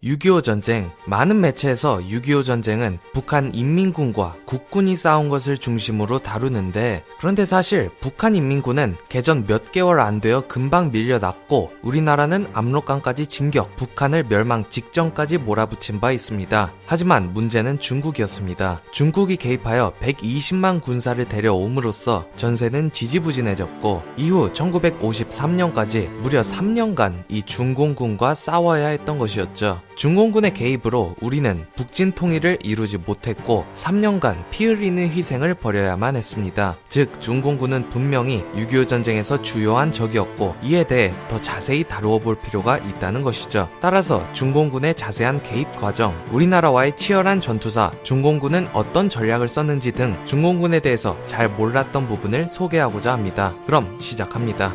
6.25 전쟁. 많은 매체에서 6.25 전쟁은 북한 인민군과 국군이 싸운 것을 중심으로 다루는데, 그런데 사실 북한 인민군은 개전 몇 개월 안 되어 금방 밀려났고 우리나라는 압록강까지 진격, 북한을 멸망 직전까지 몰아붙인 바 있습니다. 하지만 문제는 중국이었습니다. 중국이 개입하여 120만 군사를 데려옴으로써 전세는 지지부진해졌고, 이후 1953년까지 무려 3년간 이 중공군과 싸워야 했던 것이었죠. 중공군의 개입으로 우리는 북진 통일을 이루지 못했고 3년간 피 흘리는 희생을 벌여야만 했습니다. 즉 중공군은 분명히 6.25 전쟁에서 주요한 적이었고, 이에 대해 더 자세히 다루어 볼 필요가 있다는 것이죠. 따라서 중공군의 자세한 개입 과정, 우리나라와의 치열한 전투사, 중공군은 어떤 전략을 썼는지 등 중공군에 대해서 잘 몰랐던 부분을 소개하고자 합니다. 그럼 시작합니다.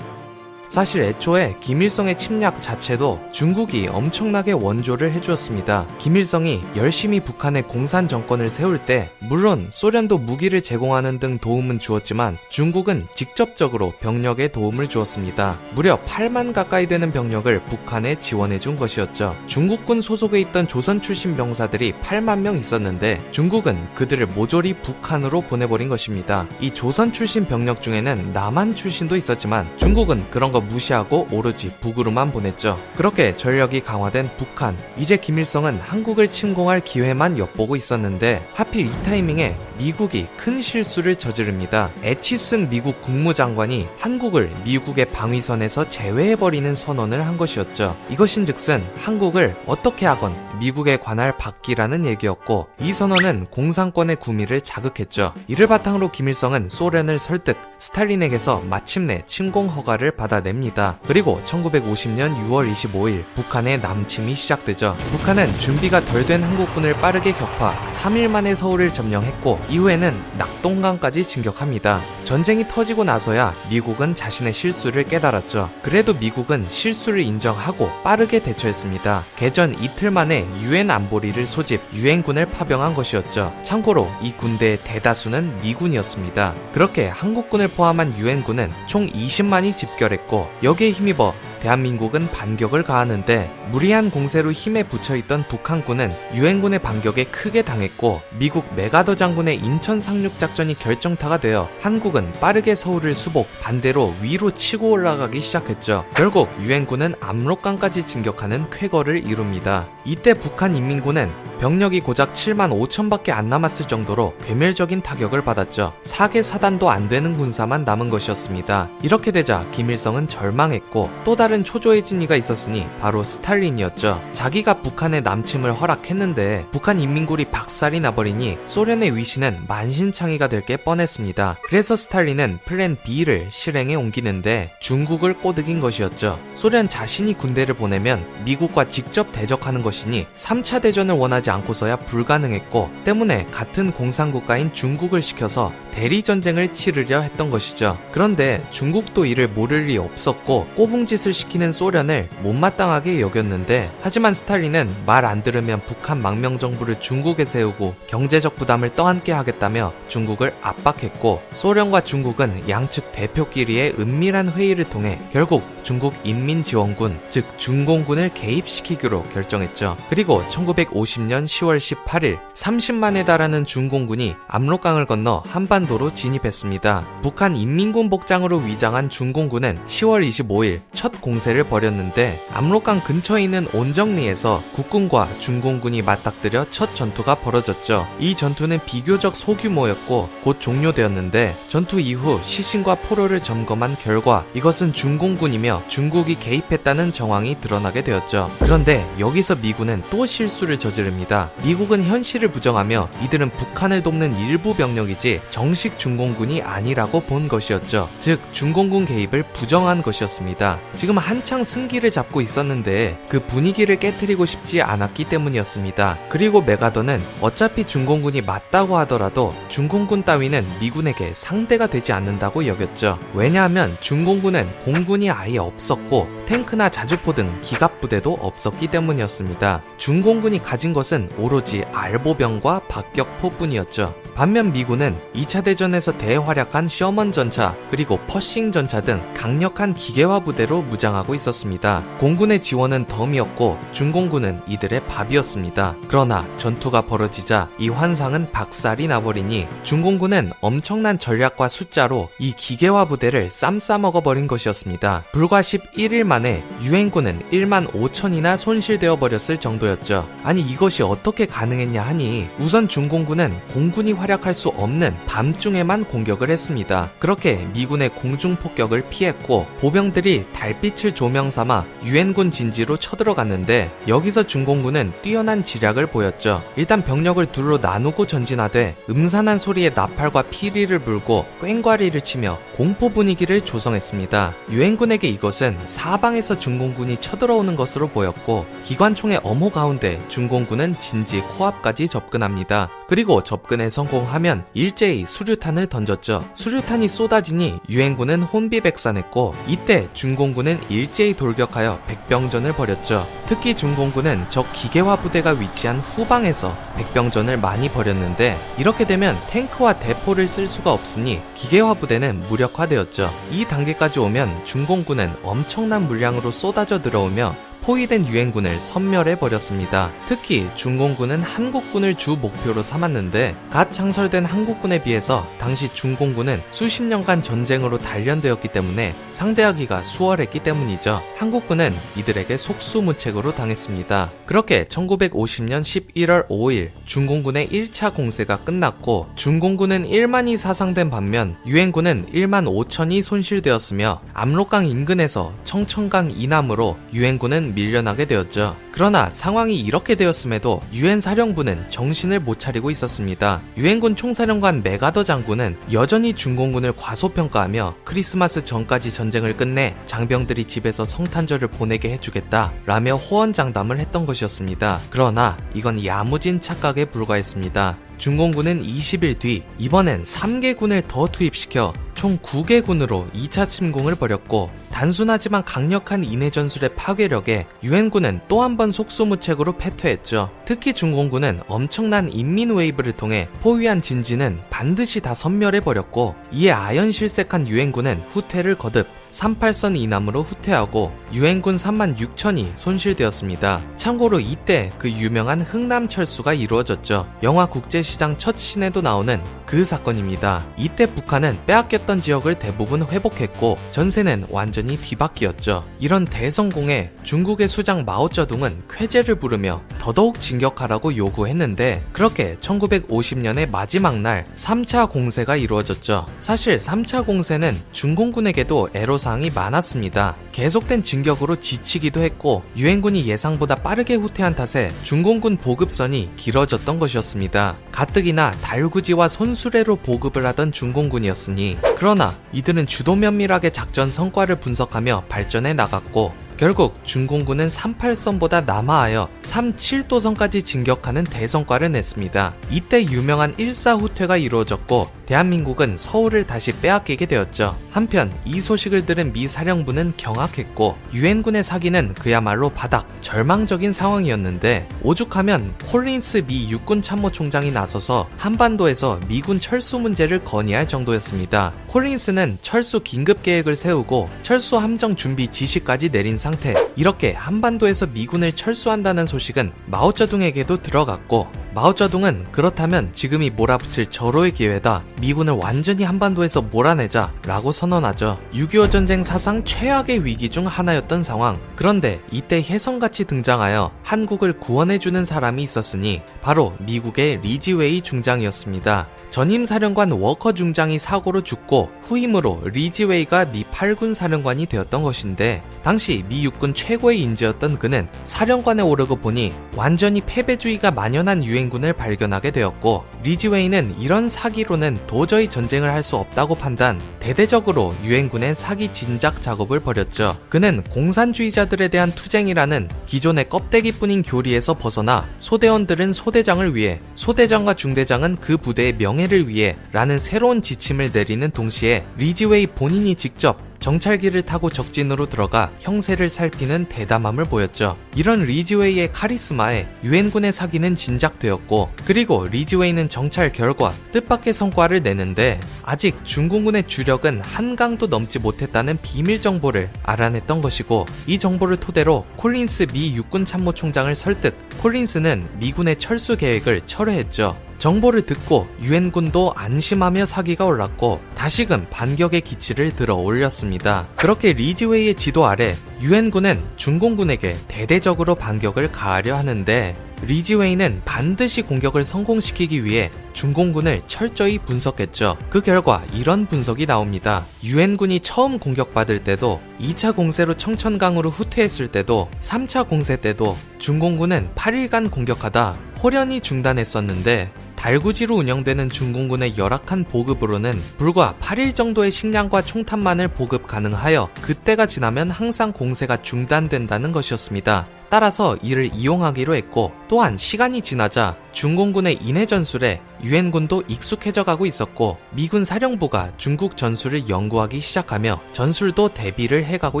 사실 애초에 김일성의 침략 자체도 중국이 엄청나게 원조를 해주었습니다. 김일성이 열심히 북한의 공산 정권을 세울 때 물론 소련도 무기를 제공하는 등 도움은 주었지만 중국은 직접적으로 병력에 도움을 주었습니다. 무려 8만 가까이 되는 병력을 북한에 지원해준 것이었죠. 중국군 소속에 있던 조선 출신 병사들이 8만 명 있었는데 중국은 그들을 모조리 북한으로 보내버린 것입니다. 이 조선 출신 병력 중에는 남한 출신도 있었지만 중국은 그런 거 무시하고 오로지 북으로만 보냈죠. 그렇게 전력이 강화된 북한, 이제 김일성은 한국을 침공할 기회만 엿보고 있었는데 하필 이 타이밍에 미국이 큰 실수를 저지릅니다. 에치슨 미국 국무장관이 한국을 미국의 방위선에서 제외해버리는 선언을 한 것이었죠. 이것인즉슨 한국을 어떻게 하건 미국에 관할 받기라는 얘기였고, 이 선언은 공산권의 구미를 자극했죠. 이를 바탕으로 김일성은 소련을 설득, 스탈린에게서 마침내 침공 허가를 받아냅니다. 그리고 1950년 6월 25일 북한의 남침이 시작되죠. 북한은 준비가 덜 된 한국군을 빠르게 격파, 3일 만에 서울을 점령했고 이후에는 낙동강까지 진격합니다. 전쟁이 터지고 나서야 미국은 자신의 실수를 깨달았죠. 그래도 미국은 실수를 인정하고 빠르게 대처했습니다. 개전 이틀 만에 유엔 안보리를 소집, 유엔군을 파병한 것이었죠. 참고로 이 군대의 대다수는 미군이었습니다. 그렇게 한국군을 포함한 유엔군은 총 20만이 집결했고, 여기에 힘입어 대한민국은 반격을 가하는데 무리한 공세로 힘에 부처있던 북한군은 유엔군의 반격에 크게 당했고, 미국 메가더 장군의 인천 상륙작전이 결정타가 되어 한국은 빠르게 서울을 수복, 반대로 위로 치고 올라가기 시작했죠. 결국 유엔군은 압록강까지 진격하는 쾌거를 이룹니다. 이때 북한 인민군은 병력이 고작 7만 5천밖에 안 남았을 정도로 괴멸적인 타격을 받았죠. 사개 사단도 안 되는 군사만 남은 것이었습니다. 이렇게 되자 김일성은 절망했고, 또 다른 초조의 진이가 있었으니 바로 스탈린이었죠. 자기가 북한의 남침을 허락했는데 북한 인민군이 박살이 나버리니 소련의 위신은 만신창이가 될 게 뻔했습니다. 그래서 스탈린은 플랜 B를 실행에 옮기는데 중국을 꼬드긴 것이었죠. 소련 자신이 군대를 보내면 미국과 직접 대적하는 것이니 3차 대전을 원하지 않고서야 불가능했고, 때문에 같은 공산국가인 중국을 시켜서 대리전쟁을 치르려 했던 것이죠. 그런데 중국도 이를 모를 리 없었고 꼬붕짓을 시키는 소련을 못마땅하게 여겼는데, 하지만 스탈린은 말 안 들으면 북한 망명정부를 중국에 세우고 경제적 부담을 떠안게 하겠다며 중국을 압박했고, 소련과 중국은 양측 대표끼리의 은밀한 회의를 통해 결국 중국 인민지원군, 즉 중공군을 개입시키기로 결정했죠. 그리고 1950년 10월 18일 30만에 달하는 중공군이 압록강을 건너 한반도로 진입했습니다. 북한 인민군 복장으로 위장한 중공군은 10월 25일 첫 공세를 벌였는데, 압록강 근처에 있는 온정리에서 국군과 중공군이 맞닥뜨려 첫 전투가 벌어졌죠. 이 전투는 비교적 소규모였고 곧 종료되었는데, 전투 이후 시신과 포로를 점검한 결과 이것은 중공군이며 중국이 개입했다는 정황이 드러나게 되었죠. 그런데 여기서 미군은 또 실수를 저지릅니다. 미국은 현실을 부정하며 이들은 북한을 돕는 일부 병력이지 정식 중공군이 아니라고 본 것이었죠. 즉 중공군 개입을 부정한 것이었습니다. 지금 한창 승기를 잡고 있었는데 그 분위기를 깨트리고 싶지 않았기 때문이었습니다. 그리고 메가더는 어차피 중공군이 맞다고 하더라도 중공군 따위는 미군에게 상대가 되지 않는다고 여겼죠. 왜냐하면 중공군은 공군이 아예 없었고 탱크나 자주포 등 기갑부대도 없었기 때문이었습니다. 중공군이 가진 것은 오로지 알보병과 박격포뿐이었죠. 반면 미군은 2차 2차대전에서 대활약한 셔먼 전차 그리고 퍼싱 전차 등 강력한 기계화 부대로 무장하고 있었습니다. 공군의 지원은 덤이었고 중공군은 이들의 밥이었습니다. 그러나 전투가 벌어지자 이 환상은 박살이 나버리니 중공군은 엄청난 전략과 숫자로 이 기계화 부대를 쌈 싸먹어버린 것이었습니다. 불과 11일 만에 유엔군은 1만 5천이나 손실되어 버렸을 정도였죠. 아니 이것이 어떻게 가능했냐 하니 우선 중공군은 공군이 활약할 수 없는 밤중에만 공격을 했습니다. 그렇게 미군의 공중폭격을 피했고 보병들이 달빛을 조명삼아 유엔군 진지로 쳐들어갔는데 여기서 중공군은 뛰어난 지략을 보였죠. 일단 병력을 둘로 나누고 전진하되 음산한 소리에 나팔과 피리를 불고 꽹과리를 치며 공포 분위기를 조성했습니다. 유엔군에게 이것은 사방에서 중공군이 쳐들어오는 것으로 보였고 기관총의 엄호 가운데 중공군은 진지 코앞까지 접근합니다. 그리고 접근에 성공하면 일제히 수류탄을 던졌죠. 수류탄이 쏟아지니 유엔군은 혼비백산했고 이때 중공군은 일제히 돌격하여 백병전을 벌였죠. 특히 중공군은 적 기계화 부대가 위치한 후방에서 백병전을 많이 벌였는데 이렇게 되면 탱크와 대포를 쓸 수가 없으니 기계화 부대는 무력화되었죠. 이 단계까지 오면 중공군은 엄청난 물량으로 쏟아져 들어오며 포위된 유엔군을 섬멸해버렸습니다. 특히 중공군은 한국군을 주 목표로 삼았는데 갓 창설된 한국군에 비해서 당시 중공군은 수십 년간 전쟁으로 단련되었기 때문에 상대하기가 수월했기 때문이죠. 한국군은 이들에게 속수무책으로 당했습니다. 그렇게 1950년 11월 5일 중공군의 1차 공세가 끝났고 중공군은 1만이 사상된 반면 유엔군은 1만 5천이 손실되었으며 압록강 인근에서 청천강 이남으로 유엔군은 밀려나게 되었죠. 그러나 상황이 이렇게 되었음에도 유엔 사령부는 정신을 못 차리고 있었습니다. 유엔군 총사령관 메가더 장군은 여전히 중공군을 과소평가하며 크리스마스 전까지 전쟁을 끝내 장병들이 집에서 성탄절을 보내게 해주겠다 라며 호언장담을 했던 것이었습니다. 그러나 이건 야무진 착각에 불과했습니다. 중공군은 20일 뒤 이번엔 3개 군을 더 투입시켜 총 9개 군으로 2차 침공을 벌였고 단순하지만 강력한 인해 전술의 파괴력에 유엔군은 또 한 번 속수무책으로 패퇴했죠. 특히 중공군은 엄청난 인민 웨이브를 통해 포위한 진지는 반드시 다 섬멸해버렸고 이에 아연실색한 유엔군은 후퇴를 거듭 38선 이남으로 후퇴하고 유엔군 3만 6천이 손실되었습니다. 참고로 이때 그 유명한 흥남철수가 이루어졌죠. 영화 국제시장 첫 씬에도 나오는 그 사건입니다. 이때 북한은 빼앗겼던 지역을 대부분 회복했고 전세는 완전히 뒤바뀌었죠. 이런 대성공에 중국의 수장 마오쩌둥은 쾌재를 부르며 더더욱 진격하라고 요구했는데 그렇게 1950년의 마지막 날 3차 공세가 이루어졌죠. 사실 3차 공세는 중공군에게도 애로사항이 많았습니다. 계속된 진격으로 지치기도 했고 유엔군이 예상보다 빠르게 후퇴한 탓에 중공군 보급선이 길어졌던 것이었습니다. 가뜩이나 달구지와 손수레로 보급을 하던 중공군이었으니 그러나 이들은 주도 면밀하게 작전 성과를 분석하며 발전해 나갔고 결국 중공군은 38선보다 남하하여 37도선까지 진격하는 대성과를 냈습니다. 이때 유명한 일사후퇴가 이루어졌고 대한민국은 서울을 다시 빼앗기게 되었죠. 한편 이 소식을 들은 미 사령부는 경악했고 유엔군의 사기는 그야말로 바닥 절망적인 상황이었는데 오죽하면 콜린스 미 육군 참모총장이 나서서 한반도에서 미군 철수 문제를 건의할 정도였습니다. 콜린스는 철수 긴급 계획을 세우고 철수 함정 준비 지시까지 내린 상태. 이렇게 한반도에서 미군을 철수한다는 소식은 마오쩌둥에게도 들어갔고 마오쩌둥은 그렇다면 지금이 몰아붙일 절호의 기회다. 미군을 완전히 한반도에서 몰아내자 라고 선언하죠. 6.25 전쟁 사상 최악의 위기 중 하나였던 상황. 그런데 이때 혜성같이 등장하여 한국을 구원해주는 사람이 있었으니 바로 미국의 리지웨이 중장이었습니다. 전임 사령관 워커 중장이 사고로 죽고 후임으로 리지웨이가 미 8군 사령관이 되었던 것인데 당시 미 육군 최고의 인재였던 그는 사령관에 오르고 보니 완전히 패배주의가 만연한 유엔군을 발견하게 되었고 리지웨이는 이런 사기로는 도저히 전쟁을 할 수 없다고 판단, 대대적으로 유엔군의 사기 진작 작업을 벌였죠. 그는 공산주의자들에 대한 투쟁이라는 기존의 껍데기뿐인 교리에서 벗어나 소대원들은 소대장을 위해, 소대장과 중대장은 그 부대의 명예를 위해 라는 새로운 지침을 내리는 동시에 리지웨이 본인이 직접 정찰기를 타고 적진으로 들어가 형세를 살피는 대담함을 보였죠. 이런 리지웨이의 카리스마에 유엔군의 사기는 진작되었고, 그리고 리지웨이는 정찰 결과 뜻밖의 성과를 내는데 아직 중공군의 주력은 한강도 넘지 못했다는 비밀 정보를 알아냈던 것이고, 이 정보를 토대로 콜린스 미 육군 참모총장을 설득, 콜린스는 미군의 철수 계획을 철회했죠. 정보를 듣고 유엔군도 안심하며 사기가 올랐고 다시금 반격의 기치를 들어 올렸습니다. 그렇게 리지웨이의 지도 아래 유엔군은 중공군에게 대대적으로 반격을 가하려 하는데, 리지웨이는 반드시 공격을 성공시키기 위해 중공군을 철저히 분석했죠. 그 결과 이런 분석이 나옵니다. 유엔군이 처음 공격받을 때도, 2차 공세로 청천강으로 후퇴했을 때도, 3차 공세 때도 중공군은 8일간 공격하다 호련히 중단했었는데, 달구지로 운영되는 중공군의 열악한 보급으로는 불과 8일 정도의 식량과 총탄만을 보급 가능하여 그때가 지나면 항상 공세가 중단된다는 것이었습니다. 따라서 이를 이용하기로 했고, 또한 시간이 지나자 중공군의 인해 전술에 유엔군도 익숙해져 가고 있었고, 미군 사령부가 중국 전술을 연구하기 시작하며 전술도 대비를 해가고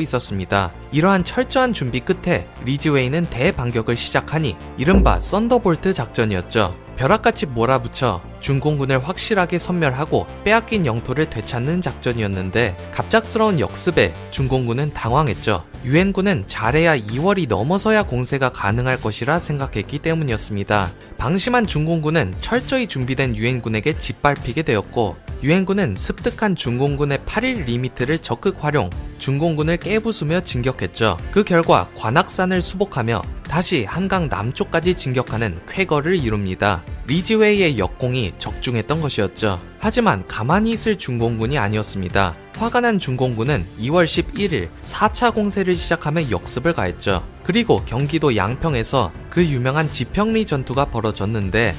있었습니다. 이러한 철저한 준비 끝에 리지웨이는 대반격을 시작하니 이른바 썬더볼트 작전이었죠. 벼락같이 몰아붙여 중공군을 확실하게 섬멸하고 빼앗긴 영토를 되찾는 작전이었는데, 갑작스러운 역습에 중공군은 당황했죠. 유엔군은 잘해야 2월이 넘어서야 공세가 가능할 것이라 생각했기 때문이었습니다. 방심한 중공군은 철저히 준비된 유엔군에게 짓밟히게 되었고, 유엔군은 습득한 중공군의 8일 리미트를 적극 활용, 중공군을 깨부수며 진격했죠. 그 결과 관악산을 수복하며 다시 한강 남쪽까지 진격하는 쾌거를 이룹니다. 리지웨이의 역공이 적중했던 것이었죠. 하지만 가만히 있을 중공군이 아니었습니다. 화가 난 중공군은 2월 11일 4차 공세를 시작하며 역습을 가했죠. 그리고 경기도 양평에서 그 유명한 지평리 전투가 벌어졌는데,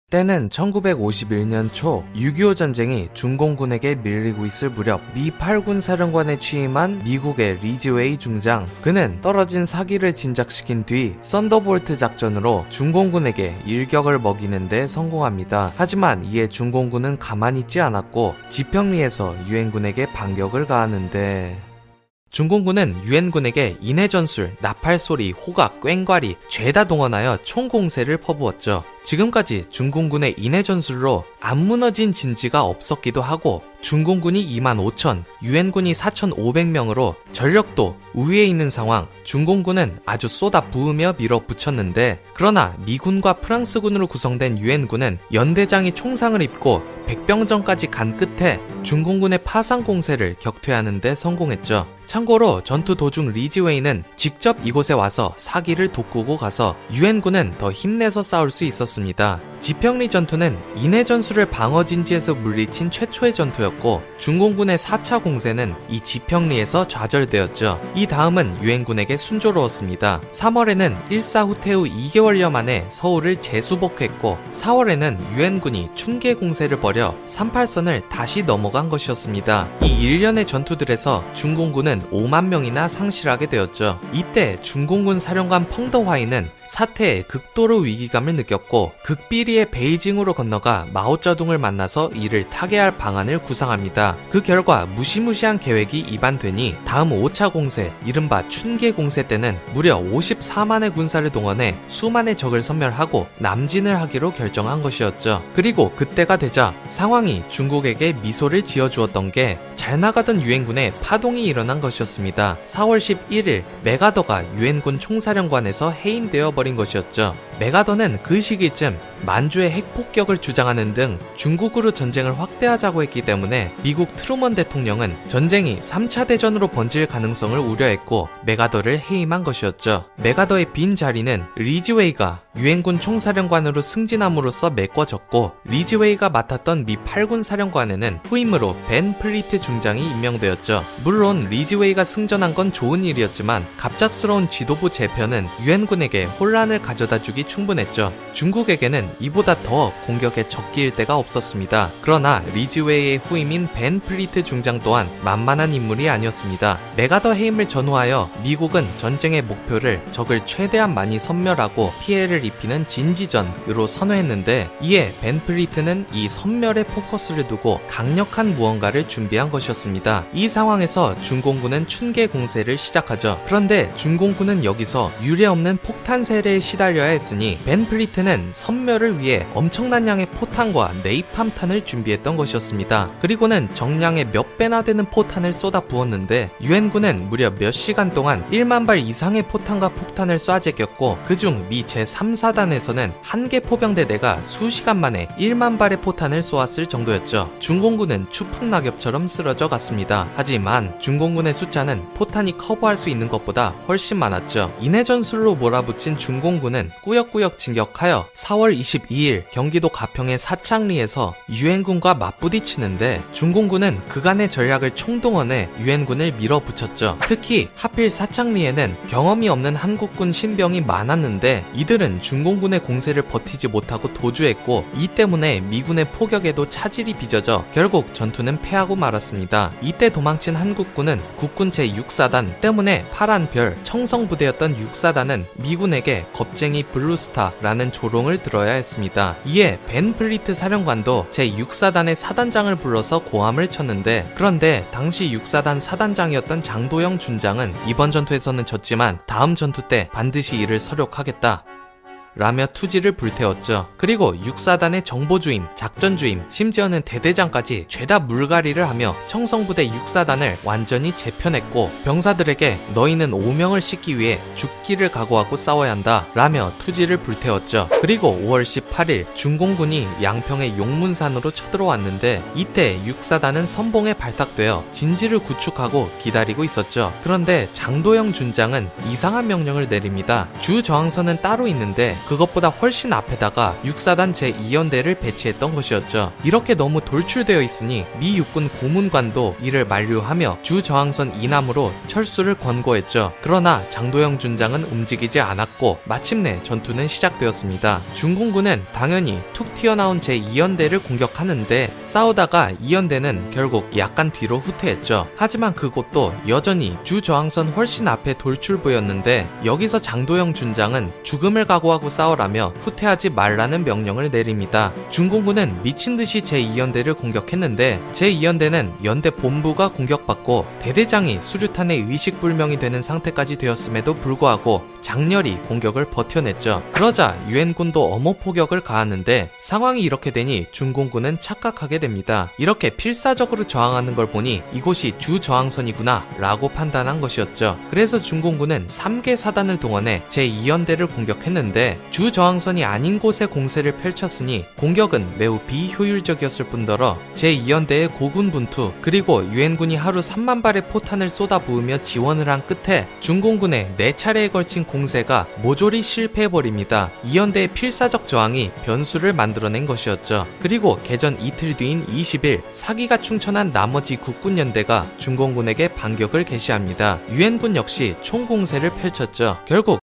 때는 1951년 초 6.25 전쟁이 중공군에게 밀리고 있을 무렵 미 8군 사령관에 취임한 미국의 리즈웨이 중장, 그는 떨어진 사기를 진작시킨 뒤 썬더볼트 작전으로 중공군에게 일격을 먹이는 데 성공합니다. 하지만 이에 중공군은 가만히 있지 않았고 지평리에서 유엔군에게 반격을 가하는데, 중공군은 유엔군에게 인해전술, 나팔소리, 호각, 꽹과리 죄다 동원하여 총공세를 퍼부었죠. 지금까지 중공군의 인해전술로 안 무너진 진지가 없었기도 하고, 중공군이 25,000, 유엔군이 4,500명으로 전력도 우위에 있는 상황, 중공군은 아주 쏟아 부으며 밀어붙였는데, 그러나 미군과 프랑스군으로 구성된 유엔군은 연대장이 총상을 입고 백병전까지 간 끝에 중공군의 파상 공세를 격퇴하는 데 성공했죠. 참고로 전투 도중 리즈웨이는 직접 이곳에 와서 사기를 돋구고 가서 유엔군은 더 힘내서 싸울 수 있었습니다. 지평리 전투는 인해전술을 방어진지에서 물리친 최초의 전투였고, 중공군의 4차 공세는 이 지평리에서 좌절되었죠. 이 다음은 유엔군에게 순조로웠습니다. 3월에는 일사후퇴 후 2개월여 만에 서울을 재수복했고, 4월에는 유엔군이 춘계 공세를 벌여 38선을 다시 넘어간 것이었습니다. 이 일련의 전투들에서 중공군은 5만 명이나 상실하게 되었죠. 이때 중공군 사령관 펑더화이는 사태에 극도로 위기감을 느꼈고, 극비리의 베이징으로 건너가 마오쩌둥을 만나서 이를 타개할 방안을 구상합니다. 그 결과 무시무시한 계획이 입안되니 다음 5차 공세, 이른바 춘계 공세 때는 무려 54만의 군사를 동원해 수만의 적을 섬멸하고 남진을 하기로 결정한 것이었죠. 그리고 그때가 되자 상황이 중국에게 미소를 지어주었던 게 잘 나가던 유엔군에 파동이 일어난 것이었습니다. 4월 11일 메가더가 유엔군 총사령관에서 해임되어 버린 것이었죠. 메가더는 그 시기쯤 만주의 핵폭격을 주장하는 등 중국으로 전쟁을 확대하자고 했기 때문에 미국 트루먼 대통령은 전쟁이 3차 대전으로 번질 가능성을 우려했고 메가더를 해임한 것이었죠. 메가더의 빈 자리는 리즈웨이가 유엔군 총사령관으로 승진함으로써 메꿔졌고, 리즈웨이가 맡았던 미 8군 사령관에는 후임으로 벤 플리트 중장이 임명되었죠. 물론 리즈웨이가 승전한 건 좋은 일이었지만 갑작스러운 지도부 재편은 유엔군에게 혼란을 가져다주기 충분했죠. 중국에게는 이보다 더 공격에 적기일 데가 없었습니다. 그러나 리즈웨이의 후임인 벤 플리트 중장 또한 만만한 인물이 아니었습니다. 메가더 해임을 전후하여 미국은 전쟁의 목표를 적을 최대한 많이 섬멸하고 피해를 입히는 진지전으로 선회했는데, 이에 벤 플리트는 이 섬멸에 포커스를 두고 강력한 무언가를 준비한 것이었습니다. 이 상황에서 중공군은 춘계 공세를 시작하죠. 그런데 중공군은 여기서 유례없는 폭탄 세례에 시달려야 했으니 벤 플리트는 섬멸을 위해 엄청난 양의 포탄과 네이팜탄을 준비했던 것이었습니다. 그리고는 정량의 몇 배나 되는 포탄을 쏟아 부었는데, 유엔군은 무려 몇 시간 동안 1만 발 이상의 포탄과 폭탄을 쏴 제꼈고, 그중 미 제3사단에서는 한 개 포병대대가 수시간 만에 1만 발의 포탄을 쏘았을 정도였죠. 중공군은 추풍낙엽처럼 쓰러져 갔습니다. 하지만 중공군의 숫자는 포탄이 커버할 수 있는 것보다 훨씬 많았죠. 인해전술로 몰아붙인 중공군은 꾸역꾸역 진격하여 4월 22일 경기도 가평의 사창리에서 유엔군과 맞부딪히는데, 중공군은 그간의 전략을 총동원해 유엔군을 밀어붙였죠. 특히 하필 사창리에는 경험이 없는 한국군 신병이 많았는데, 이들은 중공군의 공세를 버티지 못하고 도주했고, 이 때문에 미군의 포격에도 차질이 빚어져 결국 전투는 패하고 말았습니다. 이때 도망친 한국군은 국군 제6사단 때문에 파란 별 청성부대였던 6사단은 미군에게 겁쟁이 블루스타라는 조롱을 들어야 했습니다. 이에 벤 플리트 사령관도 제6사단의 사단장을 불러서 고함을 쳤는데, 그런데 당시 6사단 사단장이었던 장도영 준장은 이번 전투에서는 졌지만 다음 전투 때 반드시 이를 서력하겠다 라며 투지를 불태웠죠. 그리고 6사단의 정보주임, 작전주임, 심지어는 대대장까지 죄다 물갈이를 하며 청성부대 6사단을 완전히 재편했고, 병사들에게 너희는 오명을 싣기 위해 죽기를 각오하고 싸워야 한다 라며 투지를 불태웠죠. 그리고 5월 18일 중공군이 양평의 용문산으로 쳐들어왔는데, 이때 6사단은 선봉에 발탁되어 진지를 구축하고 기다리고 있었죠. 그런데 장도영 준장은 이상한 명령을 내립니다. 주 저항선은 따로 있는데 그것보다 훨씬 앞에다가 육사단 제2연대를 배치했던 것이었죠. 이렇게 너무 돌출되어 있으니 미 육군 고문관도 이를 만류하며 주저항선 이남으로 철수를 권고했죠. 그러나 장도영 준장은 움직이지 않았고 마침내 전투는 시작되었습니다. 중공군은 당연히 툭 튀어나온 제2연대를 공격하는데 싸우다가 2연대는 결국 약간 뒤로 후퇴했죠. 하지만 그곳도 여전히 주저항선 훨씬 앞에 돌출부였는데 여기서 장도영 준장은 죽음을 각오하고 싸우라며 후퇴하지 말라는 명령을 내립니다. 중공군은 미친듯이 제2연대를 공격했는데 제2연대는 연대 본부가 공격받고 대대장이 수류탄에 의식불명이 되는 상태까지 되었음에도 불구하고 장렬히 공격을 버텨냈죠. 그러자 유엔군도 엄호 포격을 가하는데 상황이 이렇게 되니 중공군은 착각하게 됩니다. 이렇게 필사적으로 저항하는 걸 보니 이곳이 주저항선이구나 라고 판단한 것이었죠. 그래서 중공군은 3개 사단을 동원해 제2연대를 공격했는데 주저항선이 아닌 곳에 공세를 펼쳤으니 공격은 매우 비효율적이었을 뿐더러 제2연대의 고군분투 그리고 유엔군이 하루 3만 발의 포탄을 쏟아부으며 지원을 한 끝에 중공군의 4차례에 걸친 공세가 모조리 실패해버립니다. 2연대의 필사적 저항이 변수를 만들어낸 것이었죠. 그리고 개전 이틀 뒤인 20일 사기가 충천한 나머지 국군연대가 중공군에게 반격을 개시합니다. 유엔군 역시 총공세를 펼쳤죠. 결국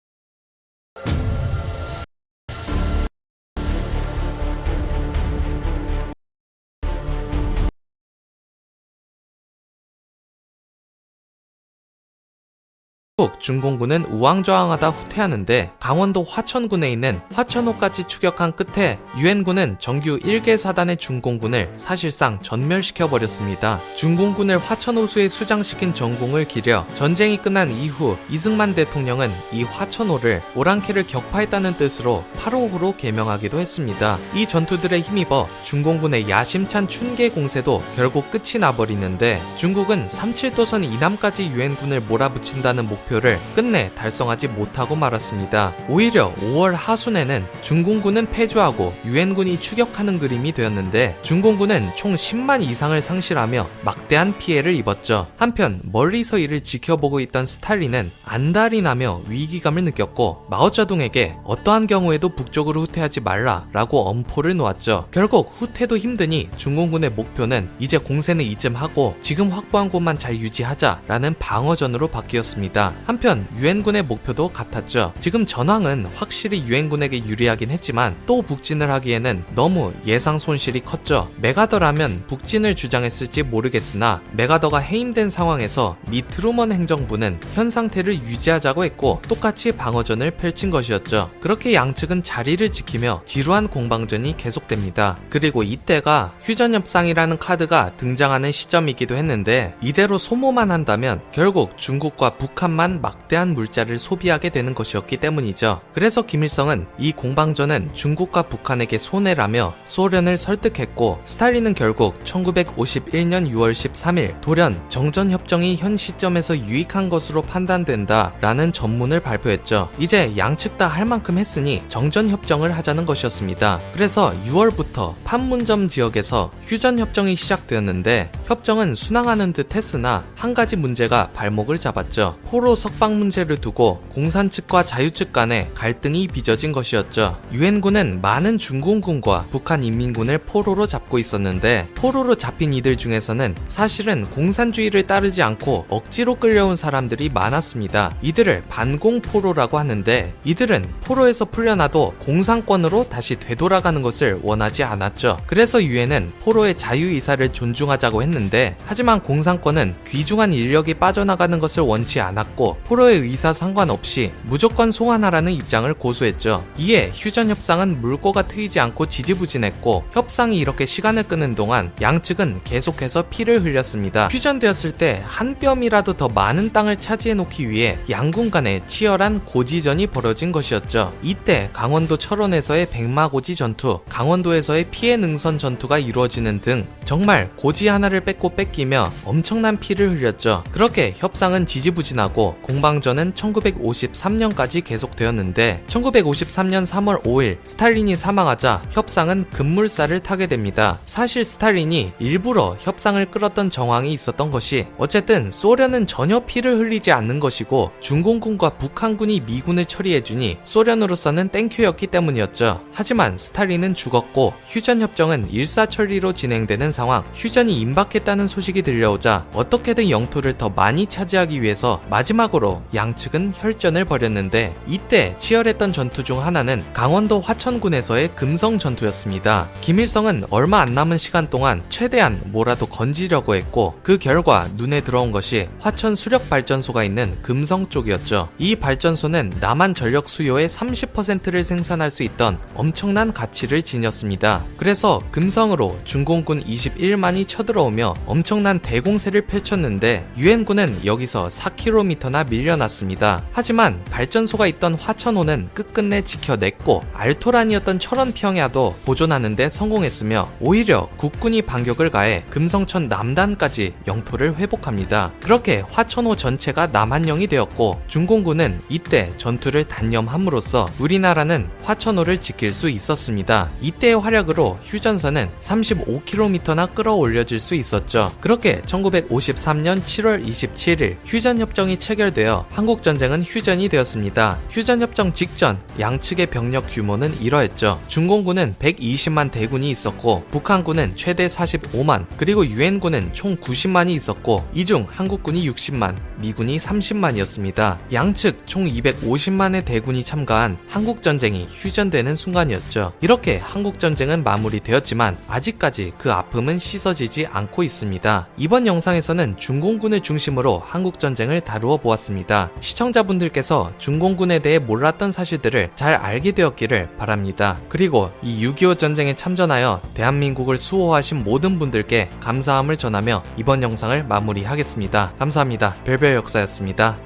중공군은 우왕좌왕하다 후퇴하는데 강원도 화천군에 있는 화천호까지 추격한 끝에 유엔군은 정규 1개 사단의 중공군을 사실상 전멸시켜버렸습니다. 중공군을 화천호수에 수장시킨 전공을 기려 전쟁이 끝난 이후 이승만 대통령은 이 화천호를 오랑캐를 격파했다는 뜻으로 8호호로 개명하기도 했습니다. 이 전투들에 힘입어 중공군의 야심찬 춘계 공세도 결국 끝이 나버리는데 중국은 37도선 이남까지 유엔군을 몰아붙인다는 목표를 끝내 달성하지 못하고 말았습니다. 오히려 5월 하순에는 중공군은 패주하고 유엔군이 추격하는 그림이 되었는데 중공군은 총 10만 이상을 상실하며 막대한 피해를 입었죠. 한편 멀리서 이를 지켜보고 있던 스탈린은 안달이 나며 위기감을 느꼈고 마오쩌둥에게 어떠한 경우에도 북쪽으로 후퇴하지 말라라고 엄포를 놓았죠. 결국 후퇴도 힘드니 중공군의 목표는 이제 공세는 이쯤하고 지금 확보한 곳만 잘 유지하자라는 방어전으로 바뀌었습니다. 한편 유엔군의 목표도 같았죠. 지금 전황은 확실히 유엔군에게 유리하긴 했지만 또 북진을 하기에는 너무 예상 손실이 컸죠. 메가더라면 북진을 주장했을지 모르겠으나 메가더가 해임된 상황에서 미 트루먼 행정부는 현 상태를 유지하자고 했고 똑같이 방어전을 펼친 것이었죠. 그렇게 양측은 자리를 지키며 지루한 공방전이 계속됩니다. 그리고 이때가 휴전협상이라는 카드가 등장하는 시점이기도 했는데 이대로 소모만 한다면 결국 중국과 북한만 막대한 물자를 소비하게 되는 것이었기 때문이죠. 그래서 김일성은 이 공방전은 중국과 북한에게 손해라며 소련을 설득했고 스탈린은 결국 1951년 6월 13일 돌연 정전협정이 현 시점에서 유익한 것으로 판단된다 라는 전문을 발표했죠. 이제 양측 다 할 만큼 했으니 정전협정을 하자는 것이었습니다. 그래서 6월부터 판문점 지역에서 휴전협정이 시작되었는데 협정은 순항하는 듯 했으나 한 가지 문제가 발목을 잡았죠. 포로 석방 문제를 두고 공산 측과 자유 측 간에 갈등이 빚어진 것이었죠. 유엔군은 많은 중공군과 북한 인민군을 포로로 잡고 있었는데 포로로 잡힌 이들 중에서는 사실은 공산주의를 따르지 않고 억지로 끌려온 사람들이 많았습니다. 이들을 반공포로라고 하는데 이들은 포로에서 풀려나도 공산권으로 다시 되돌아가는 것을 원하지 않았죠. 그래서 유엔은 포로의 자유의사를 존중하자고 했는데 하지만 공산권은 귀중한 인력이 빠져나가는 것을 원치 않았고 포로의 의사 상관없이 무조건 송환하라는 입장을 고수했죠. 이에 휴전협상은 물꼬가 트이지 않고 지지부진했고 협상이 이렇게 시간을 끄는 동안 양측은 계속해서 피를 흘렸습니다. 휴전되었을 때 한 뼘이라도 더 많은 땅을 차지해놓기 위해 양군 간에 치열한 고지전이 벌어진 것이었죠. 이때 강원도 철원에서의 백마고지 전투, 강원도에서의 피해 능선 전투가 이루어지는 등 정말 고지 하나를 뺏고 뺏기며 엄청난 피를 흘렸죠. 그렇게 협상은 지지부진하고 결과로 공방전은 1953년까지 계속되었는데 1953년 3월 5일 스탈린이 사망하자 협상은 급물살을 타게 됩니다. 사실 스탈린이 일부러 협상을 끌었던 정황이 있었던 것이 어쨌든 소련은 전혀 피를 흘리지 않는 것이고 중공군과 북한군이 미군을 처리해주니 소련으로서는 땡큐였기 때문이었죠. 하지만 스탈린은 죽었고 휴전협정은 일사천리로 진행되는 상황, 휴전이 임박했다는 소식이 들려오자 어떻게든 영토를 더 많이 차지하기 위해서 마지막으로 양측은 혈전을 벌였는데 이때 치열했던 전투 중 하나는 강원도 화천군에서의 금성 전투였습니다. 김일성은 얼마 안 남은 시간 동안 최대한 뭐라도 건지려고 했고 그 결과 눈에 들어온 것이 화천 수력발전소가 있는 금성 쪽이었죠. 이 발전소는 남한 전력 수요의 30%를 생산할 수 있던 엄청난 가치를 지녔습니다. 그래서 금성으로 중공군 21만이 쳐들어오며 엄청난 대공세를 펼쳤는데 유엔군은 여기서 4km나 밀려났습니다. 하지만 발전소가 있던 화천호는 끝끝내 지켜냈고 알토란이었던 철원평야도 보존하는 데 성공했으며 오히려 국군이 반격을 가해 금성천 남단까지 영토를 회복합니다. 그렇게 화천호 전체가 남한령이 되었고 중공군은 이때 전투를 단념함으로써 우리나라는 화천호를 지킬 수 있었습니다. 이때의 활약으로 휴전선은 35km나 끌어올려질 수 있었죠. 그렇게 1953년 7월 27일 휴전협정이 체결되어 한국전쟁은 휴전이 되었습니다. 휴전협정 직전 양측의 병력 규모는 이러했죠. 중공군은 120만 대군이 있었고 북한군은 최대 45만 그리고 유엔군은 총 90만이 있었고 이 중 한국군이 60만, 미군이 30만이었습니다. 양측 총 250만의 대군이 참가한 한국전쟁이 휴전되는 순간이었죠. 이렇게 한국전쟁은 마무리되었지만 아직까지 그 아픔은 씻어지지 않고 있습니다. 이번 영상에서는 중공군을 중심으로 한국전쟁을 다루어 보았습니다. 시청자분들께서 중공군에 대해 몰랐던 사실들을 잘 알게 되었기를 바랍니다. 그리고 이 6.25 전쟁에 참전하여 대한민국을 수호하신 모든 분들께 감사함을 전하며 이번 영상을 마무리하겠습니다. 감사합니다. 별별 역사였습니다.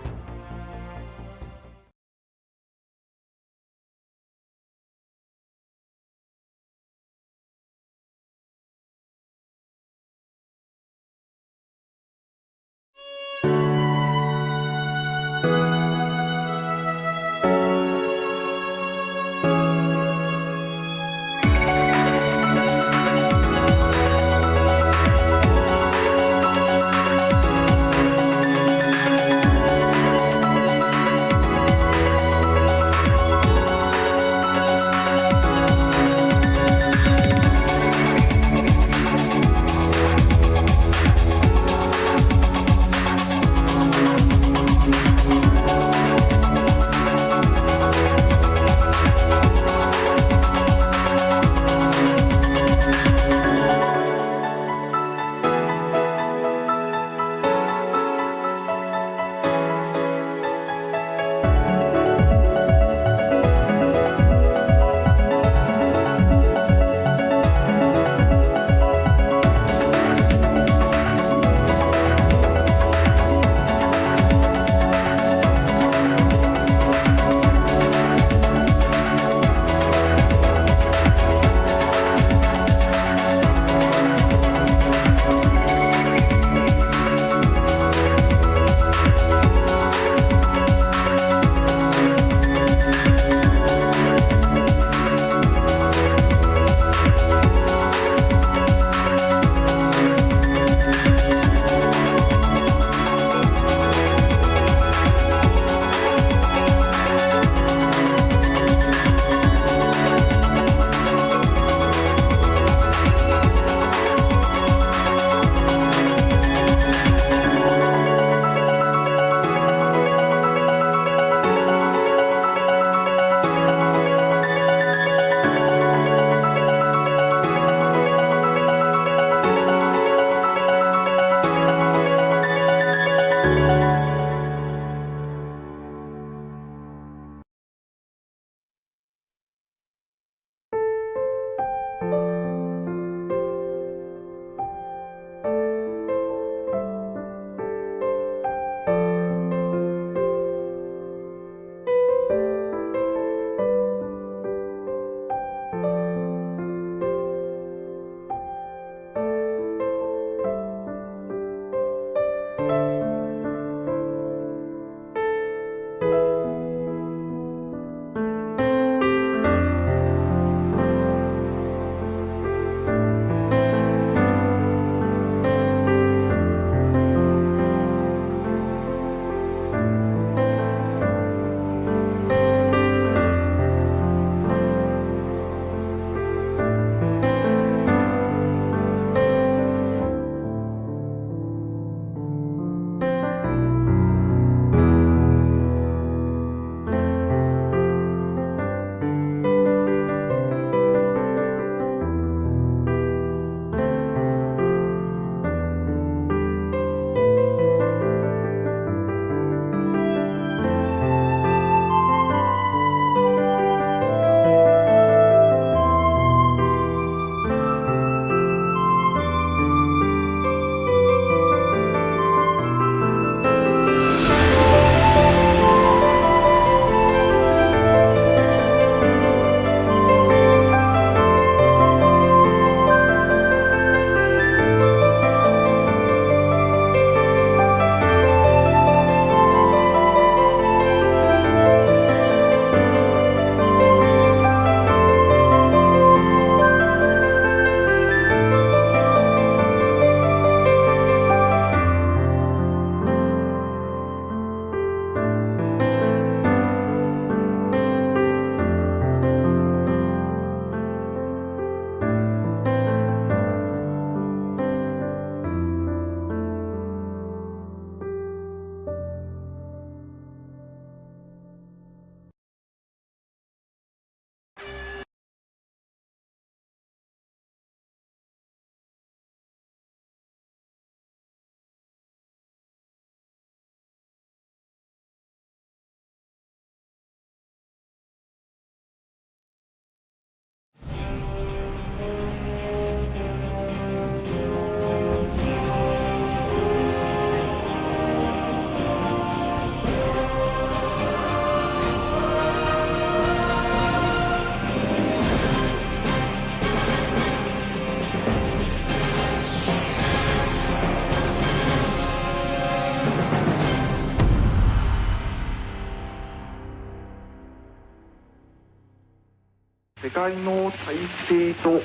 世界の体制と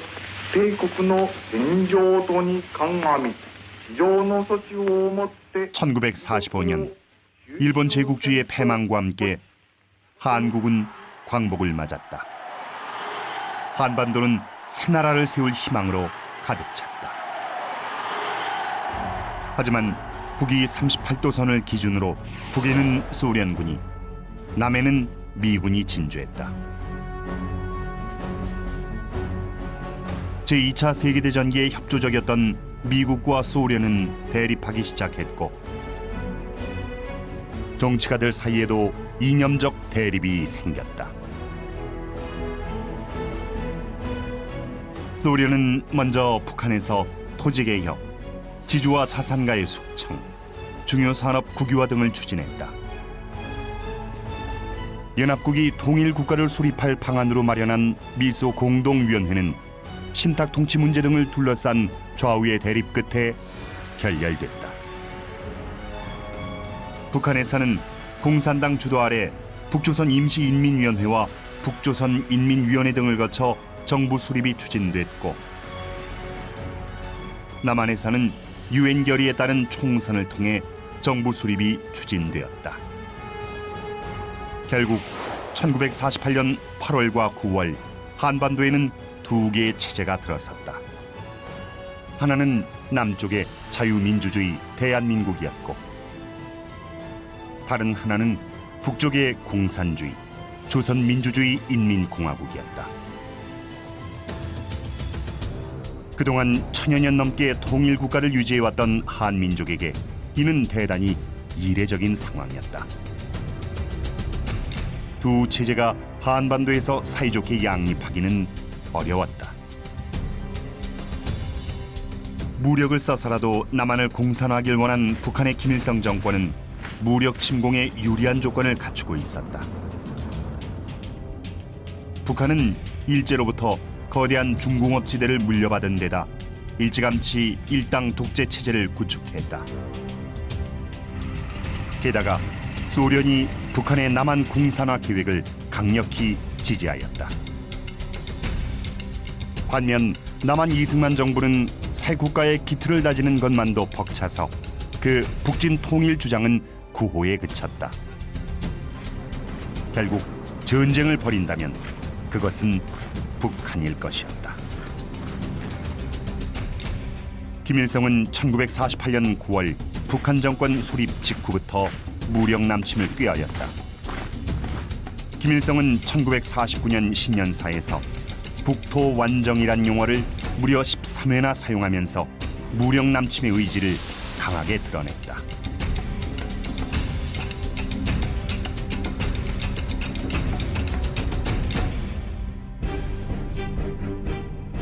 帝国の現状度に鑑み非常の措置をもって 1945년 일본 제국주의의 패망과 함께 한국은 광복을 맞았다. 한반도는 새 나라를 세울 희망으로 가득 찼다. 하지만 북위 38도선을 기준으로 북에는 소련군이, 남에는 미군이 진주했다. 제2차 세계대전기에 협조적이었던 미국과 소련은 대립하기 시작했고 정치가들 사이에도 이념적 대립이 생겼다. 소련은 먼저 북한에서 토지개혁, 지주와 자산가의 숙청, 중요 산업 국유화 등을 추진했다. 연합국이 통일국가를 수립할 방안으로 마련한 미소 공동위원회는 신탁 통치 문제 등을 둘러싼 좌우의 대립 끝에 결렬됐다. 북한에서는 공산당 주도 아래 북조선 임시인민위원회와 북조선 인민위원회 등을 거쳐 정부 수립이 추진됐고, 남한에서는 유엔 결의에 따른 총선을 통해 정부 수립이 추진되었다. 결국 1948년 8월과 9월 한반도에는 두 개의 체제가 들어섰다. 하나는 남쪽의 자유민주주의 대한민국이었고, 다른 하나는 북쪽의 공산주의 조선민주주의 인민공화국이었다. 그동안 천여 년 넘게 통일국가를 유지해왔던 한민족에게 이는 대단히 이례적인 상황이었다. 두 체제가 한반도에서 사이좋게 양립하기는 어려웠다. 무력을 써서라도 남한을 공산화하길 원한 북한의 김일성 정권은 무력 침공에 유리한 조건을 갖추고 있었다. 북한은 일제로부터 거대한 중공업지대를 물려받은 데다 일찌감치 일당 독재 체제를 구축했다. 게다가 소련이 북한의 남한 공산화 계획을 강력히 지지하였다. 반면 남한 이승만 정부는 새 국가의 기틀을 다지는 것만도 벅차서 그 북진 통일 주장은 구호에 그쳤다. 결국 전쟁을 벌인다면 그것은 북한일 것이었다. 김일성은 1948년 9월 북한 정권 수립 직후부터 무력 남침을 꾀하였다. 김일성은 1949년 신년사에서 북토 완정이란 용어를 무려 13회나 사용하면서 무력 남침의 의지를 강하게 드러냈다.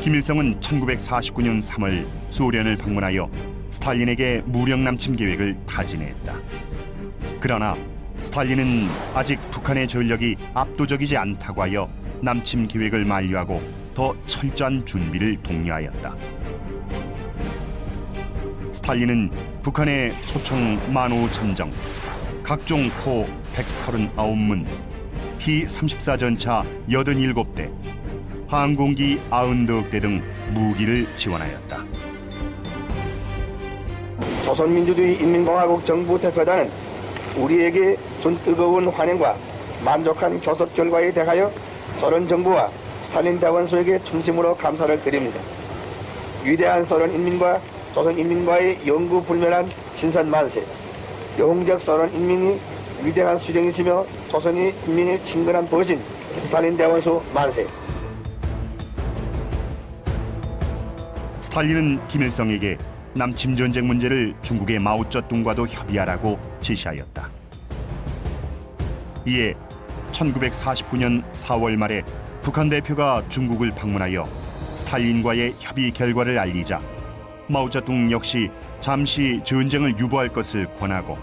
김일성은 1949년 3월 소련을 방문하여 스탈린에게 무력 남침 계획을 타진했다. 그러나 스탈린은 아직 북한의 전력이 압도적이지 않다고 하여 남침 계획을 만류하고 더 철저한 준비를 독려하였다. 스탈린은 북한의 소총 15,000정, 각종 포 139문, T-34 전차 87대, 항공기 90대 등 무기를 지원하였다. 조선민주주의 인민공화국 정부 대표단은 우리에게 준 뜨거운 환영과 만족한 교섭 결과에 대하여 소련 정부와 스탈린 대원수에게 진심으로 감사를 드립니다. 위대한 소련 인민과 조선 인민과의 영구불멸한 신선 만세, 영웅적 소련 인민이 위대한 수령이시며 조선이 인민의 친근한 버신 스탈린 대원수 만세. 스탈린은 김일성에게 남침 전쟁 문제를 중국의 마오쩌둥과도 협의하라고 지시하였다. 이에 1949년 4월 말에 북한 대표가 중국을 방문하여 스탈린과의 협의 결과를 알리자 마오쩌둥 역시 잠시 전쟁을 유보할 것을 권하고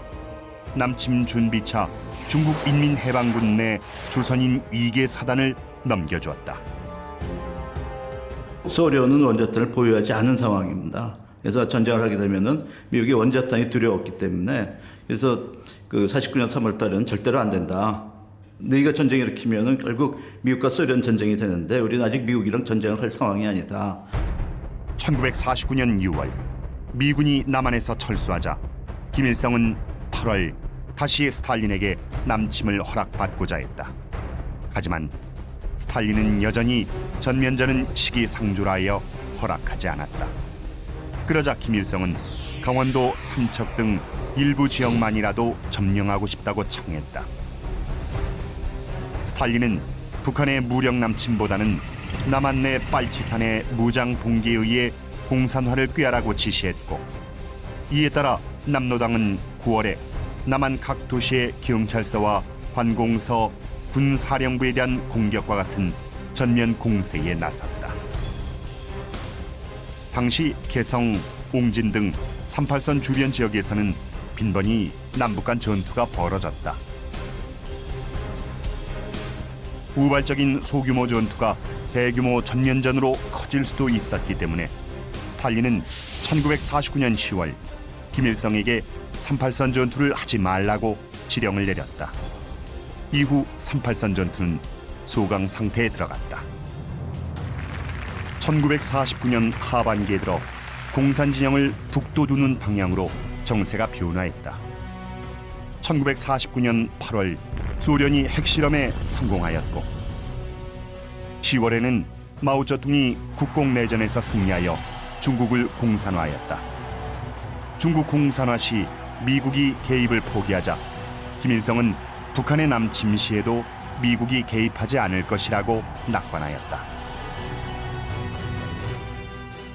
남침 준비차 중국 인민해방군 내 조선인 2개 사단을 넘겨주었다. 소련은 원자탄을 보유하지 않은 상황입니다. 그래서 전쟁을 하게 되면은 미국의 원자탄이 두려웠기 때문에 그래서 그 49년 3월 달에는 절대로 안 된다. 너희가 전쟁 일으키면은 결국 미국과 소련 전쟁이 되는데 우리는 아직 미국이랑 전쟁을 할 상황이 아니다. 1949년 6월 미군이 남한에서 철수하자 김일성은 8월 다시 스탈린에게 남침을 허락받고자 했다. 하지만 스탈린은 여전히 전면전은 시기상조라 하여 허락하지 않았다. 그러자 김일성은 강원도 삼척 등 일부 지역만이라도 점령하고 싶다고 청했다. 스탈린은 북한의 무력 남침보다는 남한 내 빨치산의 무장 봉기에 의해 공산화를 꾀하라고 지시했고, 이에 따라 남로당은 9월에 남한 각 도시의 경찰서와 관공서, 군사령부에 대한 공격과 같은 전면 공세에 나섰다. 당시 개성, 옹진 등 38선 주변 지역에서는 빈번히 남북 간 전투가 벌어졌다. 우발적인 소규모 전투가 대규모 전면전으로 커질 수도 있었기 때문에 스탈린은 1949년 10월 김일성에게 38선 전투를 하지 말라고 지령을 내렸다. 이후 38선 전투는 소강 상태에 들어갔다. 1949년 하반기에 들어 공산 진영을 북돋우는 방향으로 정세가 변화했다. 1949년 8월 소련이 핵실험에 성공하였고, 10월에는 마오쩌둥이 국공내전에서 승리하여 중국을 공산화하였다. 중국 공산화 시 미국이 개입을 포기하자 김일성은 북한의 남침 시에도 미국이 개입하지 않을 것이라고 낙관하였다.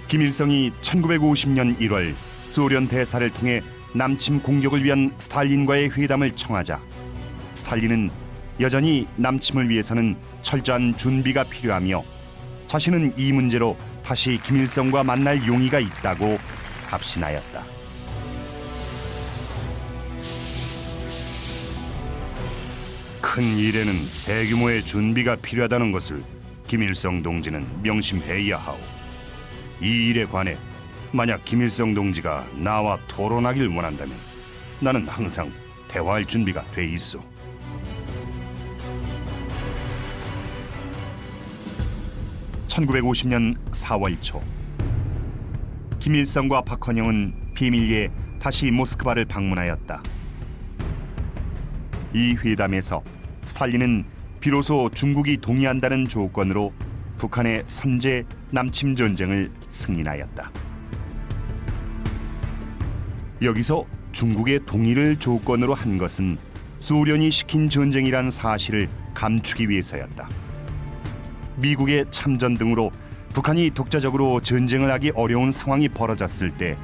김일성이 1950년 1월 소련 대사를 통해 남침 공격을 위한 스탈린과의 회담을 청하자 스탈린은 여전히 남침을 위해서는 철저한 준비가 필요하며 자신은 이 문제로 다시 김일성과 만날 용의가 있다고 답신하였다. 큰 일에는 대규모의 준비가 필요하다는 것을 김일성 동지는 명심해야 하오. 이 일에 관해 만약 김일성 동지가 나와 토론하길 원한다면 나는 항상 대화할 준비가 돼 있어. (1950년 4월 초) 김일성과 박헌영은 비밀리에 다시 모스크바를 방문하였다. 이 회담에서 스탈린은 비로소 중국이 동의한다는 조건으로 북한의 선제 남침 전쟁을 승인하였다. 여기서 중국의 동의를 조건으로 한 것은 소련이 시킨 전쟁이란 사실을 감추기 위해서였다. 미국의 참전 등으로 북한이 독자적으로 전쟁을 하기 어려운 상황이 벌어졌을 때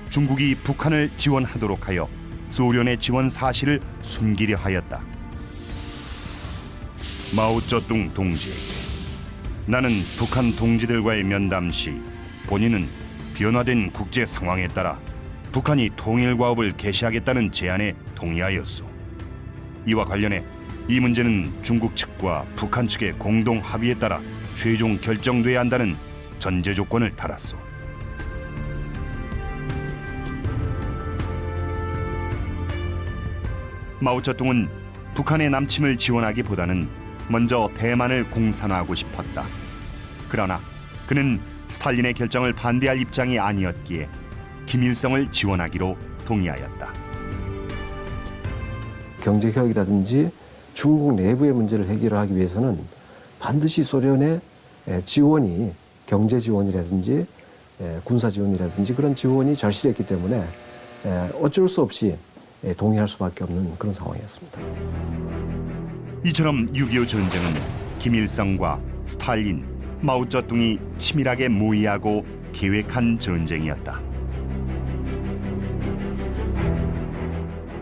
중국이 북한을 지원하도록 하여 소련의 지원 사실을 숨기려 하였다. 마오쩌둥 동지, 나는 북한 동지들과의 면담 시 본인은 변화된 국제 상황에 따라 북한이 통일 과업을 개시하겠다는 제안에 동의하였소. 이와 관련해 이 문제는 중국 측과 북한 측의 공동 합의에 따라 최종 결정돼야 한다는 전제 조건을 달았소. 마오쩌둥은 북한의 남침을 지원하기보다는 먼저 대만을 공산화하고 싶었다. 그러나 그는 스탈린의 결정을 반대할 입장이 아니었기에 김일성을 지원하기로 동의하였다. 경제개혁이라든지 중국 내부의 문제를 해결하기 위해서는 반드시 소련의 지원이, 경제 지원이라든지 군사 지원이라든지 그런 지원이 절실했기 때문에 어쩔 수 없이 동의할 수밖에 없는 그런 상황이었습니다. 이처럼 6.25 전쟁은 김일성과 스탈린, 마오쩌둥이 치밀하게 모의하고 계획한 전쟁이었다.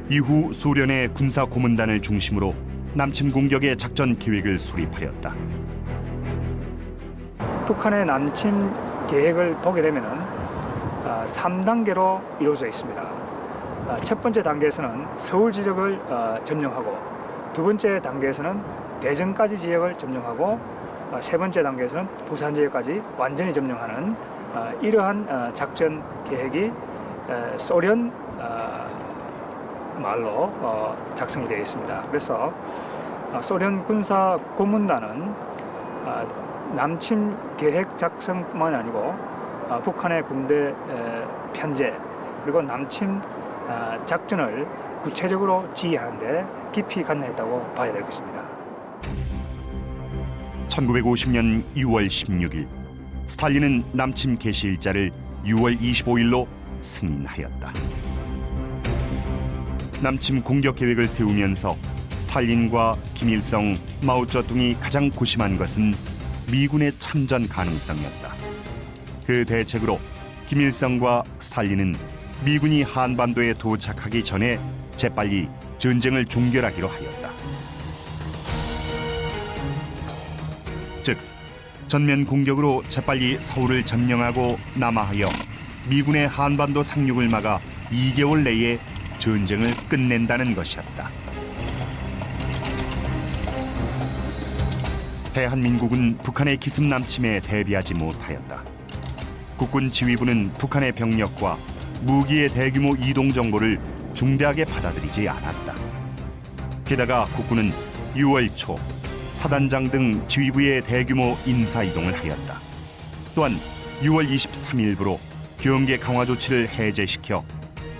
이후 소련의 군사 고문단을 중심으로 남침 공격의 작전 계획을 수립하였다. 북한의 남침 계획을 보게 되면은 3단계로 이루어져 있습니다. 첫 번째 단계에서는 서울 지역을 점령하고, 두 번째 단계에서는 대전까지 지역을 점령하고, 세 번째 단계에서는 부산 지역까지 완전히 점령하는 이러한 작전 계획이 소련 말로 작성이 되어 있습니다. 그래서 소련 군사 고문단은 남침 계획 작성뿐만 아니고 북한의 군대 편제 그리고 남침 작전을 구체적으로 지휘하는 데 깊이 관여했다고 봐야 되겠습니다. 1950년 6월 16일 스탈린은 남침 개시 일자를 6월 25일로 승인하였다. 남침 공격 계획을 세우면서 스탈린과 김일성, 마오쩌둥이 가장 고심한 것은 미군의 참전 가능성이었다. 그 대책으로 김일성과 스탈린은 미군이 한반도에 도착하기 전에 재빨리 전쟁을 종결하기로 하였다. 즉, 전면 공격으로 재빨리 서울을 점령하고 남하하여 미군의 한반도 상륙을 막아 2개월 내에 전쟁을 끝낸다는 것이었다. 대한민국은 북한의 기습 남침에 대비하지 못하였다. 국군 지휘부는 북한의 병력과 무기의 대규모 이동 정보를 중대하게 받아들이지 않았다. 게다가 국군은 6월 초 사단장 등 지휘부의 대규모 인사 이동을 하였다. 또한 6월 23일부로 경계 강화 조치를 해제시켜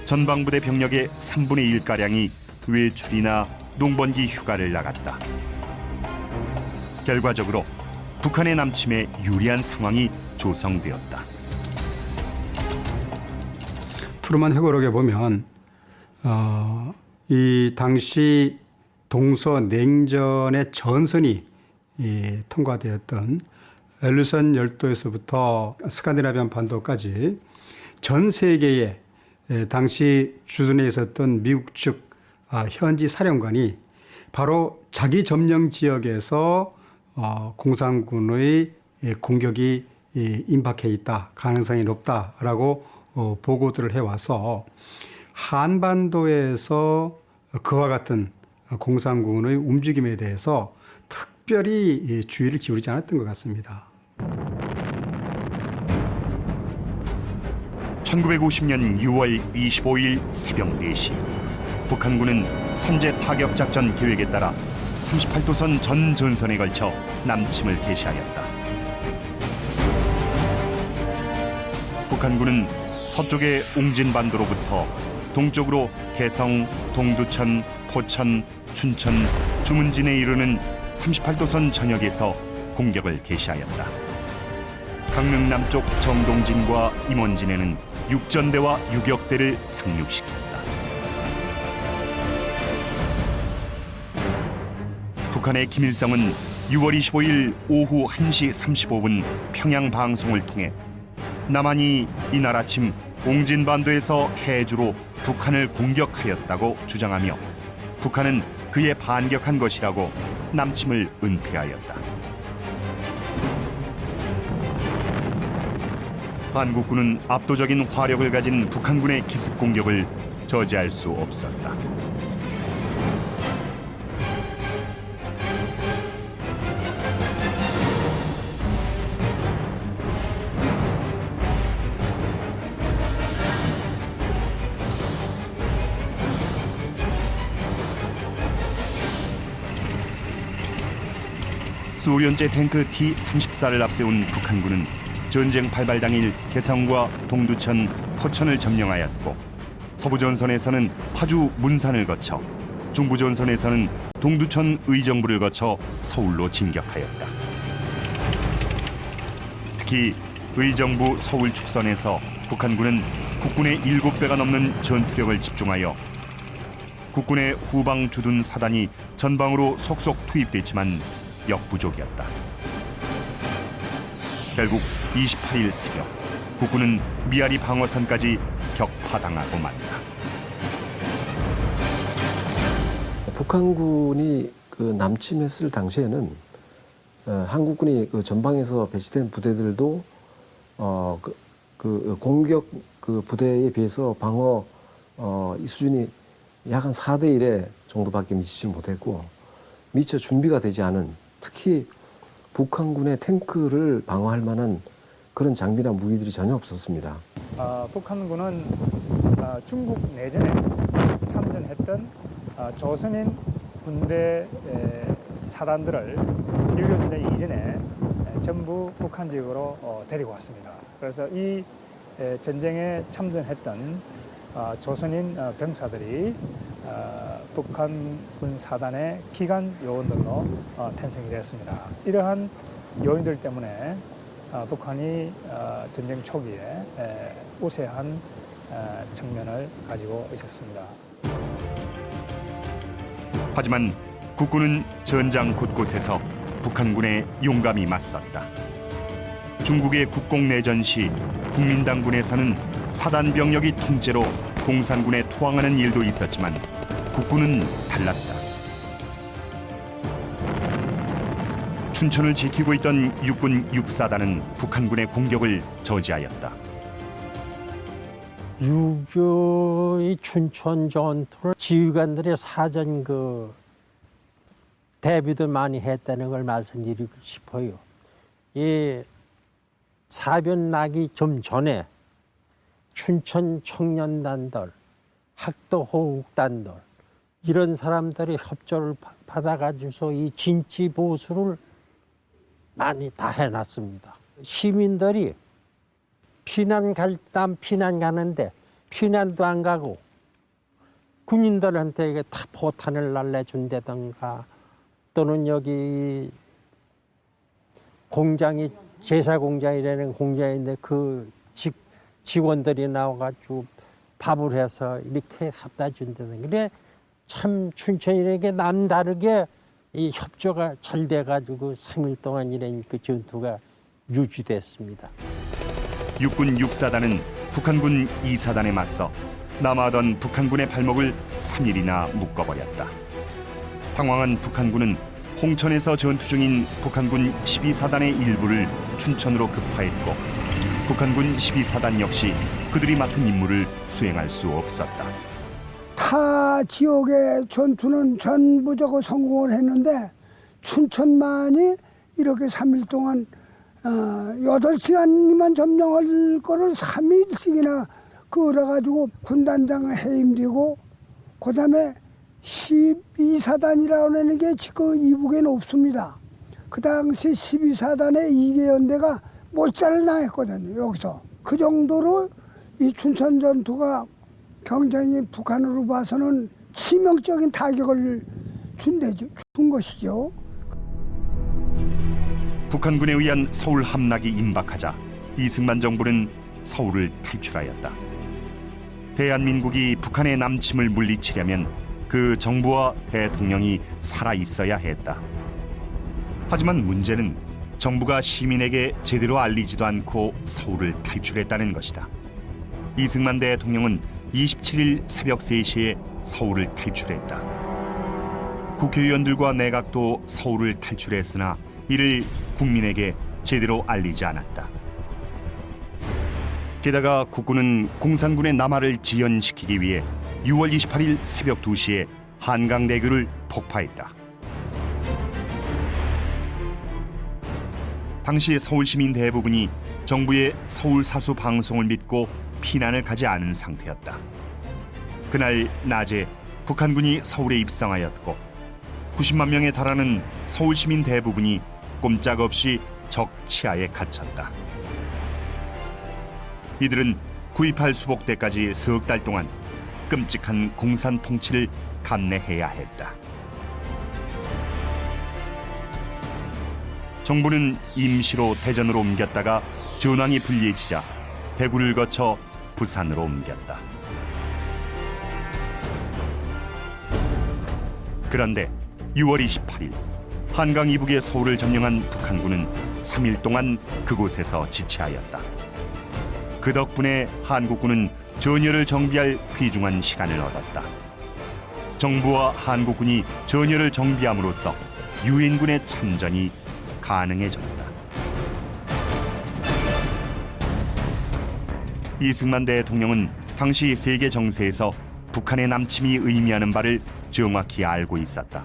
전방부대 병력의 3분의 1가량이 외출이나 농번기 휴가를 나갔다. 결과적으로 북한의 남침에 유리한 상황이 조성되었다. 트루먼 회고록에 보면 이 당시 동서냉전의 전선이 통과되었던 엘루선 열도에서부터 스칸디나비안 반도까지 전 세계에 당시 주둔해 있었던 미국 측 현지 사령관이 바로 자기 점령 지역에서 공산군의 공격이 임박해 있다, 가능성이 높다라고 보고들을 해와서 한반도에서 그와 같은 공산군의 움직임에 대해서 특별히 주의를 기울이지 않았던 것 같습니다. 1950년 6월 25일 새벽 4시 북한군은 선제 타격 작전 계획에 따라 38도선 전 전선에 걸쳐 남침을 개시하였다. 북한군은 서쪽의 옹진반도로부터 동쪽으로 개성, 동두천, 포천, 춘천, 주문진에 이르는 38도선 전역에서 공격을 개시하였다. 강릉 남쪽 정동진과 임원진에는 육전대와 유격대를 상륙시켰다. 북한의 김일성은 6월 25일 오후 1시 35분 평양 방송을 통해 남한이 이날 아침 옹진반도에서 해주로 북한을 공격하였다고 주장하며 북한은 그에 반격한 것이라고 남침을 은폐하였다. 한국군은 압도적인 화력을 가진 북한군의 기습 공격을 저지할 수 없었다. 소련제 탱크 T-34를 앞세운 북한군은 전쟁 발발 당일 개성과 동두천, 포천을 점령하였고 서부전선에서는 파주, 문산을 거쳐 중부전선에서는 동두천, 의정부를 거쳐 서울로 진격하였다. 특히 의정부 서울 축선에서 북한군은 국군의 7배가 넘는 전투력을 집중하여 국군의 후방 주둔 사단이 전방으로 속속 투입됐지만 역부족이었다. 결국 28일 새벽 국군은 미아리 방어선까지 격파당하고 말다. 북한군이 그 남침했을 당시에는 한국군이 그 전방에서 배치된 부대들도 공격 그 부대에 비해서 방어 이 수준이 약 한 4대 1에 정도밖에 미치지 못했고 미처 준비가 되지 않은 특히 북한군의 탱크를 방어할 만한 그런 장비나 무기들이 전혀 없었습니다. 북한군은 중국 내전에 참전했던 조선인 군대 사단들을 6.25 전쟁 이전에 전부 북한 지역으로 데리고 왔습니다. 그래서 이 전쟁에 참전했던 조선인 병사들이 북한군 사단의 기관 요원들로 탄생이 되었습니다. 이러한 요인들 때문에 북한이 전쟁 초기에 우세한 측면을 가지고 있었습니다. 하지만 국군은 전장 곳곳에서 북한군에 용감히 맞섰다. 중국의 국공내전 시 국민당군에서는 사단 병력이 통째로 공산군에 투항하는 일도 있었지만 국군은 달랐다. 춘천을 지키고 있던 육군 6사단은 북한군의 공격을 저지하였다. 6.25의 춘천 전투를 지휘관들의 사전 대비도 많이 했다는 걸 말씀드리고 싶어요. 이 사변 나기 좀 전에 춘천 청년단들, 학도호국단들 이런 사람들이 협조를 받아가지고서 이 진지 보수를 많이 다 해놨습니다. 시민들이 피난 가는데 피난도 안 가고 군인들한테 다 포탄을 날려준다든가 또는 여기 공장이 제사 공장이라는 공장인데 그 직원들이 나와가지고 밥을 해서 이렇게 갖다 준다든가. 그래 참 춘천이라게 남다르게 이 협조가 잘 돼가지고 3일 동안 이런 그 전투가 유지됐습니다. 육군 6사단은 북한군 2사단에 맞서 남아하던 북한군의 발목을 3일이나 묶어버렸다. 당황한 북한군은 홍천에서 전투 중인 북한군 12사단의 일부를 춘천으로 급파했고 북한군 12사단 역시 그들이 맡은 임무를 수행할 수 없었다. 타 지역의 전투는 전부적으로 성공을 했는데 춘천만이 이렇게 3일 동안 8시간이면 점령할 거를 3일씩이나 끌어가지고 군단장 해임되고 그다음에 12사단이라고 하는 게 지금 이북에는 없습니다. 그 당시 12사단의 2개 연대가 못살을 당했거든요. 여기서. 그 정도로 이 춘천 전투가 굉장히 북한으로 봐서는 치명적인 타격을 준 것이죠. 북한군에 의한 서울 함락이 임박하자 이승만 정부는 서울을 탈출하였다. 대한민국이 북한의 남침을 물리치려면 그 정부와 대통령이 살아있어야 했다. 하지만 문제는 정부가 시민에게 제대로 알리지도 않고 서울을 탈출했다는 것이다. 이승만 대통령은 27일 새벽 3시에 서울을 탈출했다. 국회의원들과 내각도 서울을 탈출했으나 이를 국민에게 제대로 알리지 않았다. 게다가 국군은 공산군의 남하를 지연시키기 위해 6월 28일 새벽 2시에 한강대교를 폭파했다. 당시 서울 시민 대부분이 정부의 서울 사수 방송을 믿고 피난을 가지 않은 상태였다. 그날 낮에 북한군이 서울에 입성하였고 90만 명에 달하는 서울 시민 대부분이 꼼짝없이 적 치하에 갇혔다. 이들은 9.28 수복 때까지 석 달 동안 끔찍한 공산 통치를 감내해야 했다. 정부는 임시로 대전으로 옮겼다가 전황이 불리해지자 대구를 거쳐 부산으로 옮겼다. 그런데 6월 28일 한강 이북의 서울을 점령한 북한군은 3일 동안 그곳에서 지체하였다. 그 덕분에 한국군은 전열을 정비할 귀중한 시간을 얻었다. 정부와 한국군이 전열을 정비함으로써 유엔군의 참전이 가능해졌다. 이승만 대통령은 당시 세계 정세에서 북한의 남침이 의미하는 바를 정확히 알고 있었다.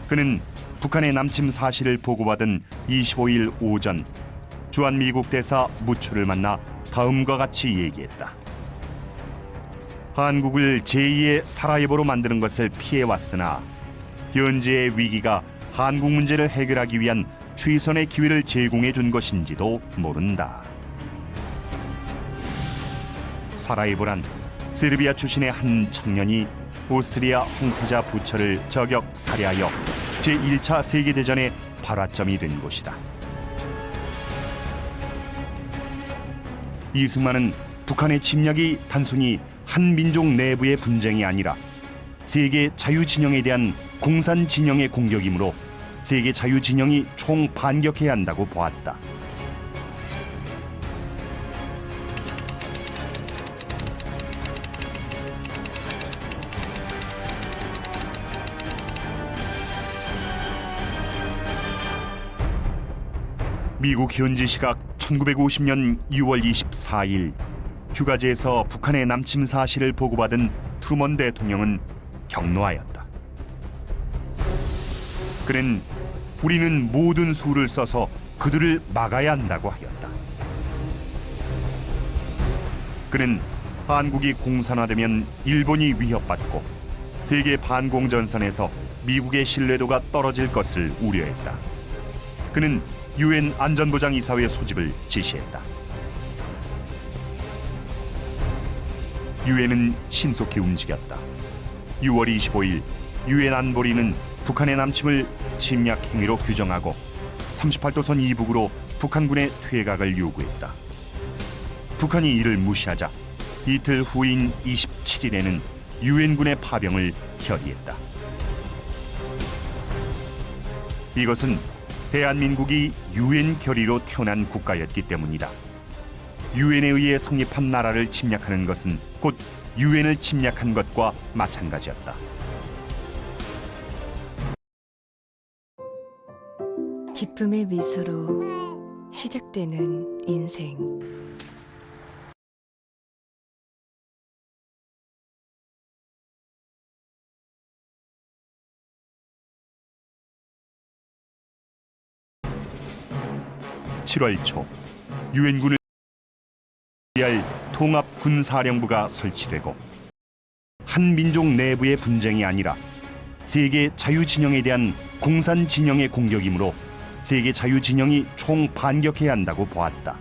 그는 북한의 남침 사실을 보고받은 25일 오전 주한미국 대사 무추를 만나 다음과 같이 얘기했다. 한국을 제2의 사라예보로 만드는 것을 피해왔으나 현재의 위기가 한국 문제를 해결하기 위한 최선의 기회를 제공해 준 것인지도 모른다. 사라예보란 세르비아 출신의 한 청년이 오스트리아 홍태자 부처를 저격 살해하여 제1차 세계대전의 발화점이 된 곳이다. 이승만은 북한의 침략이 단순히 한 민족 내부의 분쟁이 아니라 세계 자유진영에 대한 공산 진영의 공격이므로 세계 자유진영이 총반격해야 한다고 보았다. 미국 현지 시각 1950년 6월 24일 휴가지에서 북한의 남침 사실을 보고받은 트루먼 대통령은 격노하였다. 그는 우리는 모든 수를 써서 그들을 막아야 한다고 하였다. 그는 한국이 공산화되면 일본이 위협받고 세계 반공전선에서 미국의 신뢰도가 떨어질 것을 우려했다. 그는 유엔 안전보장이사회 소집을 지시했다. 유엔은 신속히 움직였다. 6월 25일 유엔 안보리는 북한의 남침을 침략 행위로 규정하고 38도선 이북으로 북한군의 퇴각을 요구했다. 북한이 이를 무시하자 이틀 후인 27일에는 유엔군의 파병을 결의했다. 이것은 대한민국이 유엔 결의로 태어난 국가였기 때문이다. 유엔에 의해 성립한 나라를 침략하는 것은 곧 유엔을 침략한 것과 마찬가지였다. 기쁨의 미소로 시작되는 인생. (7월) 초 유엔군을 위할 통합군사령부가 설치되고 한 민족 내부의 분쟁이 아니라 세계 자유진영에 대한 공산 진영의 공격이므로 세계 자유진영이 총반격해야 한다고 보았다.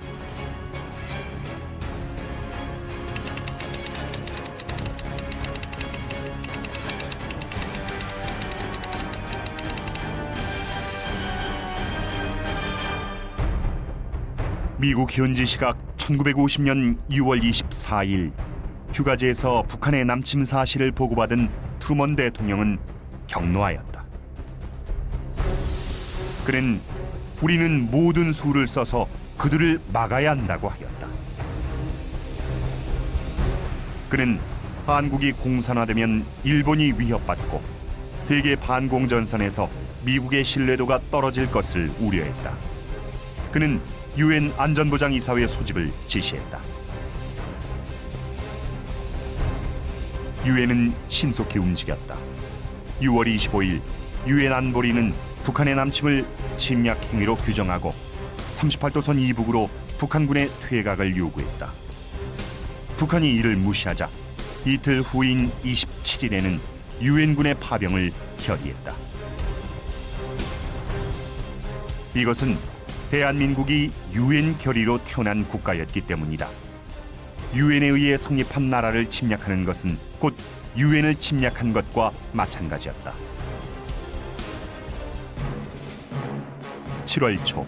미국 현지 시각 1950년 6월 24일 휴가지에서 북한의 남침 사실을 보고받은 트루먼 대통령은 격노하였다. 그는 우리는 모든 수를 써서 그들을 막아야 한다고 하였다. 그는 한국이 공산화되면 일본이 위협받고 세계 반공전선에서 미국의 신뢰도가 떨어질 것을 우려했다. 그는 유엔 안전보장이사회 소집을 지시했다. 유엔은 신속히 움직였다. 6월 25일 유엔 안보리는 북한의 남침을 침략 행위로 규정하고 38도선 이북으로 북한군의 퇴각을 요구했다. 북한이 이를 무시하자 이틀 후인 27일에는 유엔군의 파병을 결의했다. 이것은 대한민국이 유엔 결의로 태어난 국가였기 때문이다. 유엔에 의해 성립한 나라를 침략하는 것은 곧 유엔을 침략한 것과 마찬가지였다. 7월 초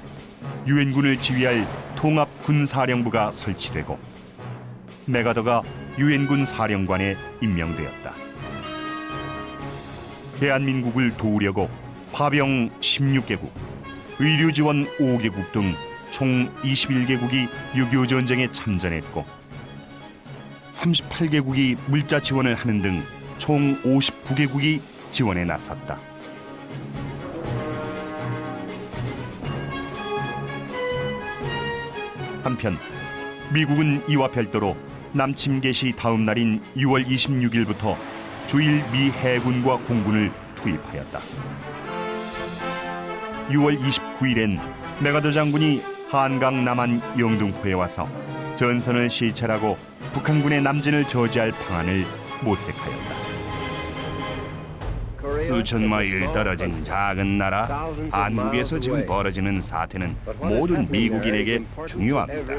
유엔군을 지휘할 통합군사령부가 설치되고 메가더가 유엔군 사령관에 임명되었다. 대한민국을 도우려고 파병 16개국, 의료 지원 5개국 등 총 21개국이 6.25 전쟁에 참전했고 38개국이 물자 지원을 하는 등 총 59개국이 지원에 나섰다. 한편 미국은 이와 별도로 남침 개시 다음 날인 6월 26일부터 주일 미 해군과 공군을 투입하였다. 6월 29일엔 메가더 장군이 한강 남한 영등포에 와서 전선을 시찰하고 북한군의 남진을 저지할 방안을 모색하였다. 수천 마일 떨어진 작은 나라 한국에서 지금 벌어지는 사태는 모든 미국인에게 중요합니다.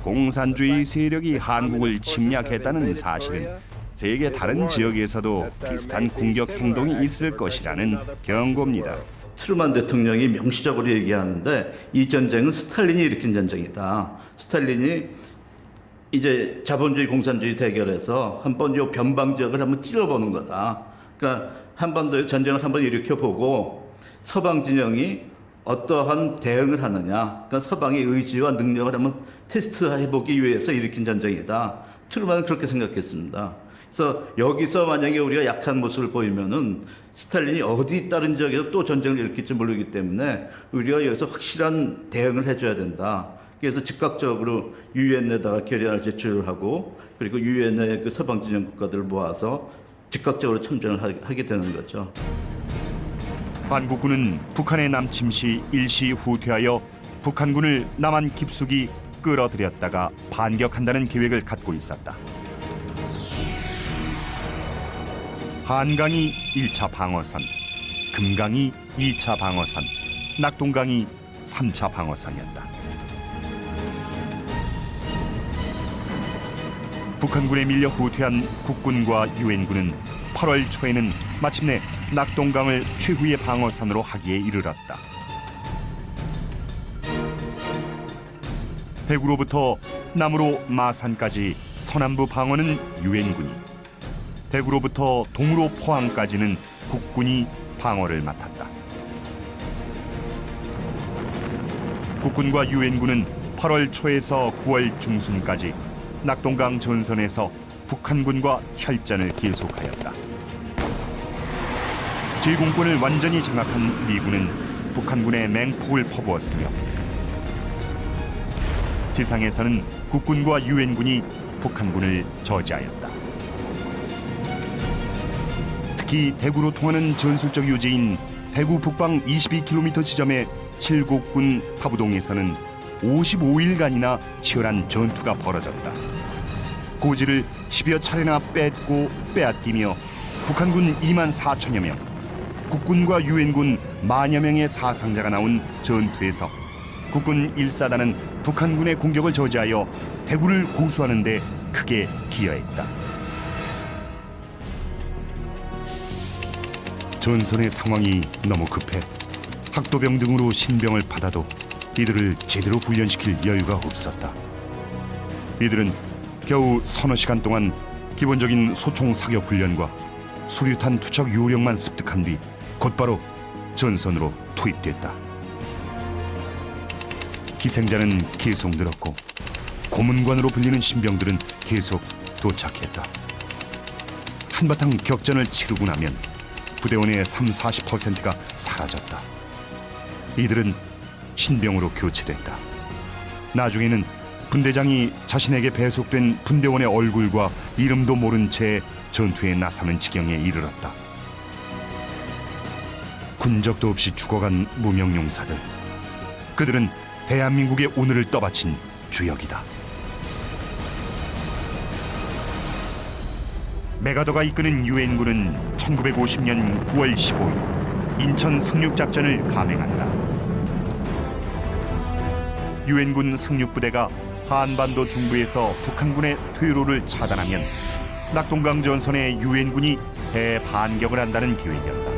공산주의 세력이 한국을 침략했다는 사실은 세계 다른 지역에서도 비슷한 공격 행동이 있을 것이라는 경고입니다. 트루만 대통령이 명시적으로 얘기하는데 이 전쟁은 스탈린이 일으킨 전쟁이다. 스탈린이 이제 자본주의 공산주의 대결에서 한번 요 변방 지역을 한번 찔러보는 거다. 그러니까 한 번 더 전쟁을 한번 일으켜보고 서방 진영이 어떠한 대응을 하느냐. 그러니까 서방의 의지와 능력을 한번 테스트해보기 위해서 일으킨 전쟁이다. 트루만은 그렇게 생각했습니다. 그래서 여기서 만약에 우리가 약한 모습을 보이면은 스탈린이 어디 다른 지역에서 또 전쟁을 일으킬지 모르기 때문에 우리가 여기서 확실한 대응을 해줘야 된다. 그래서 즉각적으로 유엔에다가 결의안을 제출하고 그리고 유엔의 그 서방 진영 국가들을 모아서 즉각적으로 참전을 하게 되는 거죠. 한국군은 북한의 남침 시 일시 후퇴하여 북한군을 남한 깊숙이 끌어들였다가 반격한다는 계획을 갖고 있었다. 한강이 1차 방어선, 금강이 2차 방어선, 낙동강이 3차 방어선이었다. 북한군에 밀려 후퇴한 국군과 유엔군은 8월 초에는 마침내 낙동강을 최후의 방어선으로 하기에 이르렀다. 대구로부터 남으로 마산까지 서남부 방어는 유엔군이, 대구로부터 동으로 포항까지는 국군이 방어를 맡았다. 국군과 유엔군은 8월 초에서 9월 중순까지 낙동강 전선에서 북한군과 혈전을 계속하였다. 제공권을 완전히 장악한 미군은 북한군에 맹폭을 퍼부었으며 지상에서는 국군과 유엔군이 북한군을 저지하였다. 특히 대구로 통하는 전술적 요지인 대구 북방 22km 지점의 칠곡군 파부동에서는 55일간이나 치열한 전투가 벌어졌다. 고지를 10여 차례나 뺏고 빼앗기며 북한군 2만 4천여 명, 국군과 유엔군 만여 명의 사상자가 나온 전투에서 국군 1사단은 북한군의 공격을 저지하여 대구를 고수하는 데 크게 기여했다. 전선의 상황이 너무 급해 학도병 등으로 신병을 받아도 이들을 제대로 훈련시킬 여유가 없었다. 이들은 겨우 서너 시간 동안 기본적인 소총 사격 훈련과 수류탄 투척 요령만 습득한 뒤 곧바로 전선으로 투입됐다. 희생자는 계속 늘었고 고문관으로 불리는 신병들은 계속 도착했다. 한바탕 격전을 치르고 나면 부대원의 30-40%가 사라졌다. 이들은 신병으로 교체됐다. 나중에는 분대장이 자신에게 배속된 분대원의 얼굴과 이름도 모른 채 전투에 나서는 지경에 이르렀다. 군적도 없이 죽어간 무명용사들. 그들은 대한민국의 오늘을 떠받친 주역이다. 메가더가 이끄는 유엔군은 1950년 9월 15일 인천 상륙작전을 감행한다. 유엔군 상륙부대가 한반도 중부에서 북한군의 퇴로를 차단하면 낙동강 전선에 유엔군이 대반격을 한다는 계획이었다.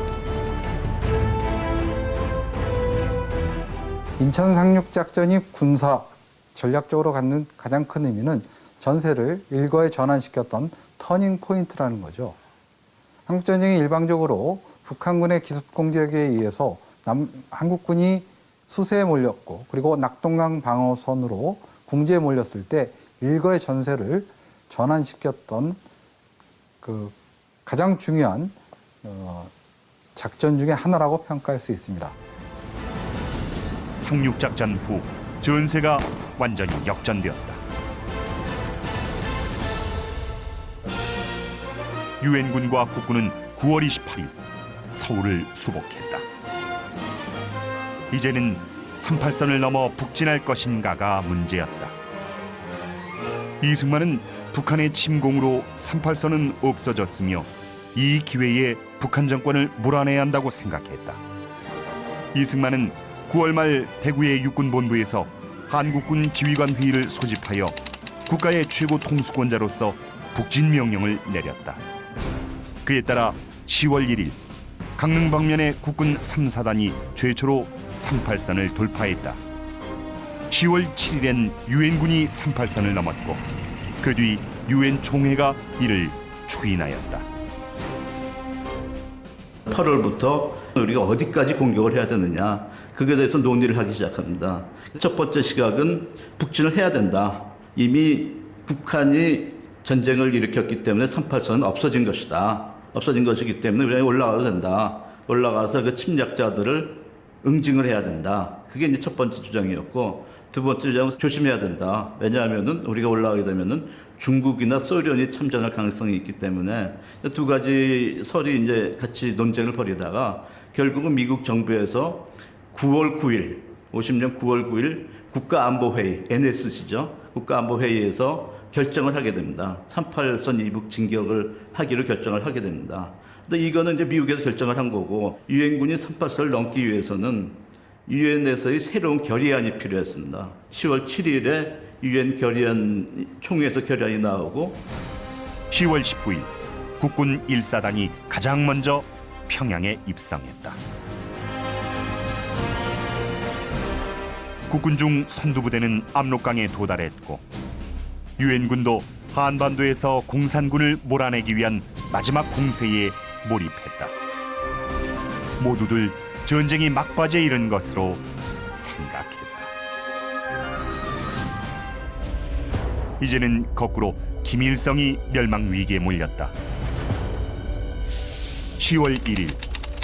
인천 상륙작전이 군사 전략적으로 갖는 가장 큰 의미는 전세를 일거에 전환시켰던 터닝 포인트라는 거죠. 한국전쟁이 일방적으로 북한군의 기습 공격에 의해서 한국군이 수세에 몰렸고 그리고 낙동강 방어선으로 궁지에 몰렸을 때 일거의 전세를 전환시켰던 그 가장 중요한 작전 중에 하나라고 평가할 수 있습니다. 상륙작전 후 전세가 완전히 역전되었다. 유엔군과 국군은 9월 28일 서울을 수복했다. 이제는 38선을 넘어 북진할 것인가가 문제였다. 이승만은 북한의 침공으로 38선은 없어졌으며 이 기회에 북한 정권을 몰아내야 한다고 생각했다. 이승만은 9월 말 대구의 육군본부에서 한국군 지휘관 회의를 소집하여 국가의 최고 통수권자로서 북진 명령을 내렸다. 그에 따라 10월 1일 강릉 방면의 국군 3사단이 최초로 38선을 돌파했다. 10월 7일엔 유엔군이 38선을 넘었고 그 뒤 유엔 총회가 이를 추인하였다. 8월부터 우리가 어디까지 공격을 해야 되느냐, 그에 대해서 논의를 하기 시작합니다. 첫 번째 시각은 북진을 해야 된다. 이미 북한이 전쟁을 일으켰기 때문에 38선은 없어진 것이다. 없어진 것이기 때문에 우리가 올라가도 된다. 올라가서 그 침략자들을 응징을 해야 된다. 그게 이제 첫 번째 주장이었고, 두 번째 주장은 조심해야 된다. 왜냐하면은 우리가 올라가게 되면은 중국이나 소련이 참전할 가능성이 있기 때문에 두 가지 설이 이제 같이 논쟁을 벌이다가 결국은 미국 정부에서 9월 9일, 50년 9월 9일 국가안보회의, NSC죠. 국가안보회의에서 결정을 하게 됩니다. 38선 이북 진격을 하기로 결정을 하게 됩니다. 근데 이거는 이제 미국에서 결정을 한 거고, 유엔군이 38선을 넘기 위해서는 유엔에서의 새로운 결의안이 필요했습니다. 10월 7일에 유엔 결의안 총회에서 결의안이 나오고 10월 19일 국군 1사단이 가장 먼저 평양에 입성했다. 국군 중 선두부대는 압록강에 도달했고 유엔군도 한반도에서 공산군을 몰아내기 위한 마지막 공세에 몰입했다. 모두들 전쟁이 막바지에 이른 것으로 생각했다. 이제는 거꾸로 김일성이 멸망 위기에 몰렸다. 10월 1일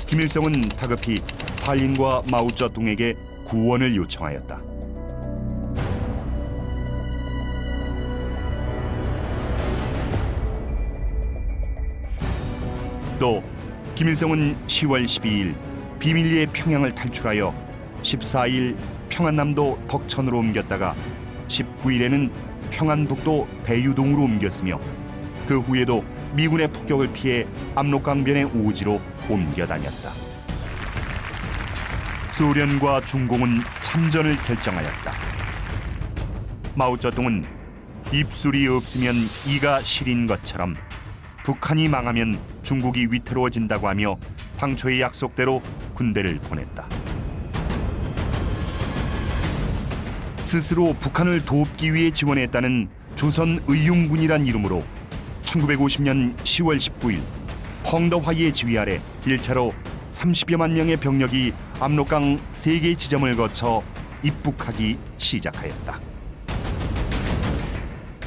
김일성은 다급히 스탈린과 마오쩌둥에게 구원을 요청하였다. 또 김일성은 10월 12일 비밀리에 평양을 탈출하여 14일 평안남도 덕천으로 옮겼다가 19일에는 평안북도 대유동으로 옮겼으며 그 후에도 미군의 폭격을 피해 압록강변의 오지로 옮겨 다녔다. 소련과 중공은 참전을 결정하였다. 마오쩌둥은 입술이 없으면 이가 시린 것처럼 북한이 망하면 중국이 위태로워진다고 하며 당초의 약속대로 군대를 보냈다. 스스로 북한을 돕기 위해 지원했다는 조선의용군이란 이름으로 1950년 10월 19일 펑더화이의 지휘 아래 1차로 30여만 명의 병력이 압록강 3개 지점을 거쳐 입북하기 시작하였다.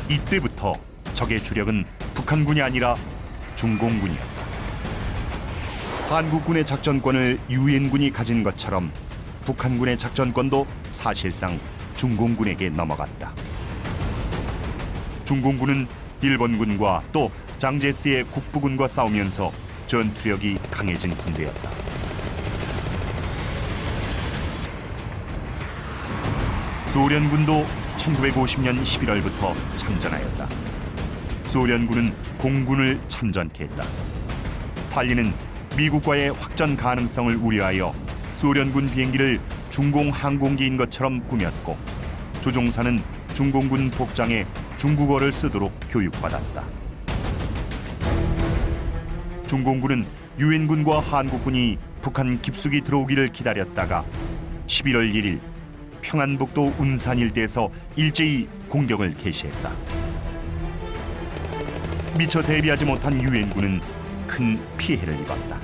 이때부터 적의 주력은 북한군이 아니라 중공군이었다. 한국군의 작전권을 유엔군이 가진 것처럼 북한군의 작전권도 사실상 중공군에게 넘어갔다. 중공군은 일본군과 또 장제스의 국부군과 싸우면서 전투력이 강해진 군대였다. 소련군도 1950년 11월부터 참전하였다. 소련군은 공군을 참전케 했다. 스탈린은 미국과의 확전 가능성을 우려하여 소련군 비행기를 중공 항공기인 것처럼 꾸몄고 조종사는 중공군 복장에 중국어를 쓰도록 교육받았다. 중공군은 유엔군과 한국군이 북한 깊숙이 들어오기를 기다렸다가 11월 1일 평안북도 운산 일대에서 일제히 공격을 개시했다. 미처 대비하지 못한 유엔군은 큰 피해를 입었다.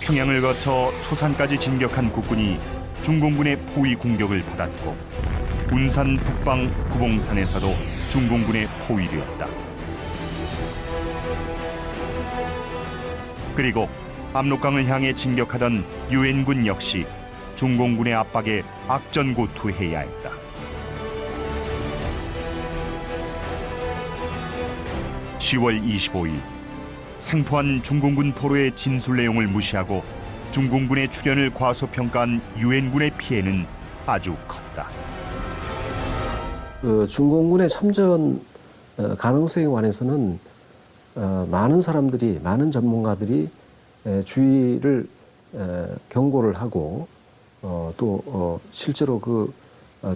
평양을 거쳐 초산까지 진격한 국군이 중공군의 포위 공격을 받았고 운산 북방 구봉산에서도 중공군의 포위되었다. 그리고 압록강을 향해 진격하던 유엔군 역시 중공군의 압박에 악전고투해야 했다. (10월 25일) 생포한 중공군 포로의 진술 내용을 무시하고 중공군의 출현을 과소평가한 유엔군의 피해는 아주 컸다. 중공군의 참전 가능성에 관해서는 많은 사람들이, 많은 전문가들이 주의를 경고를 하고 또 실제로 그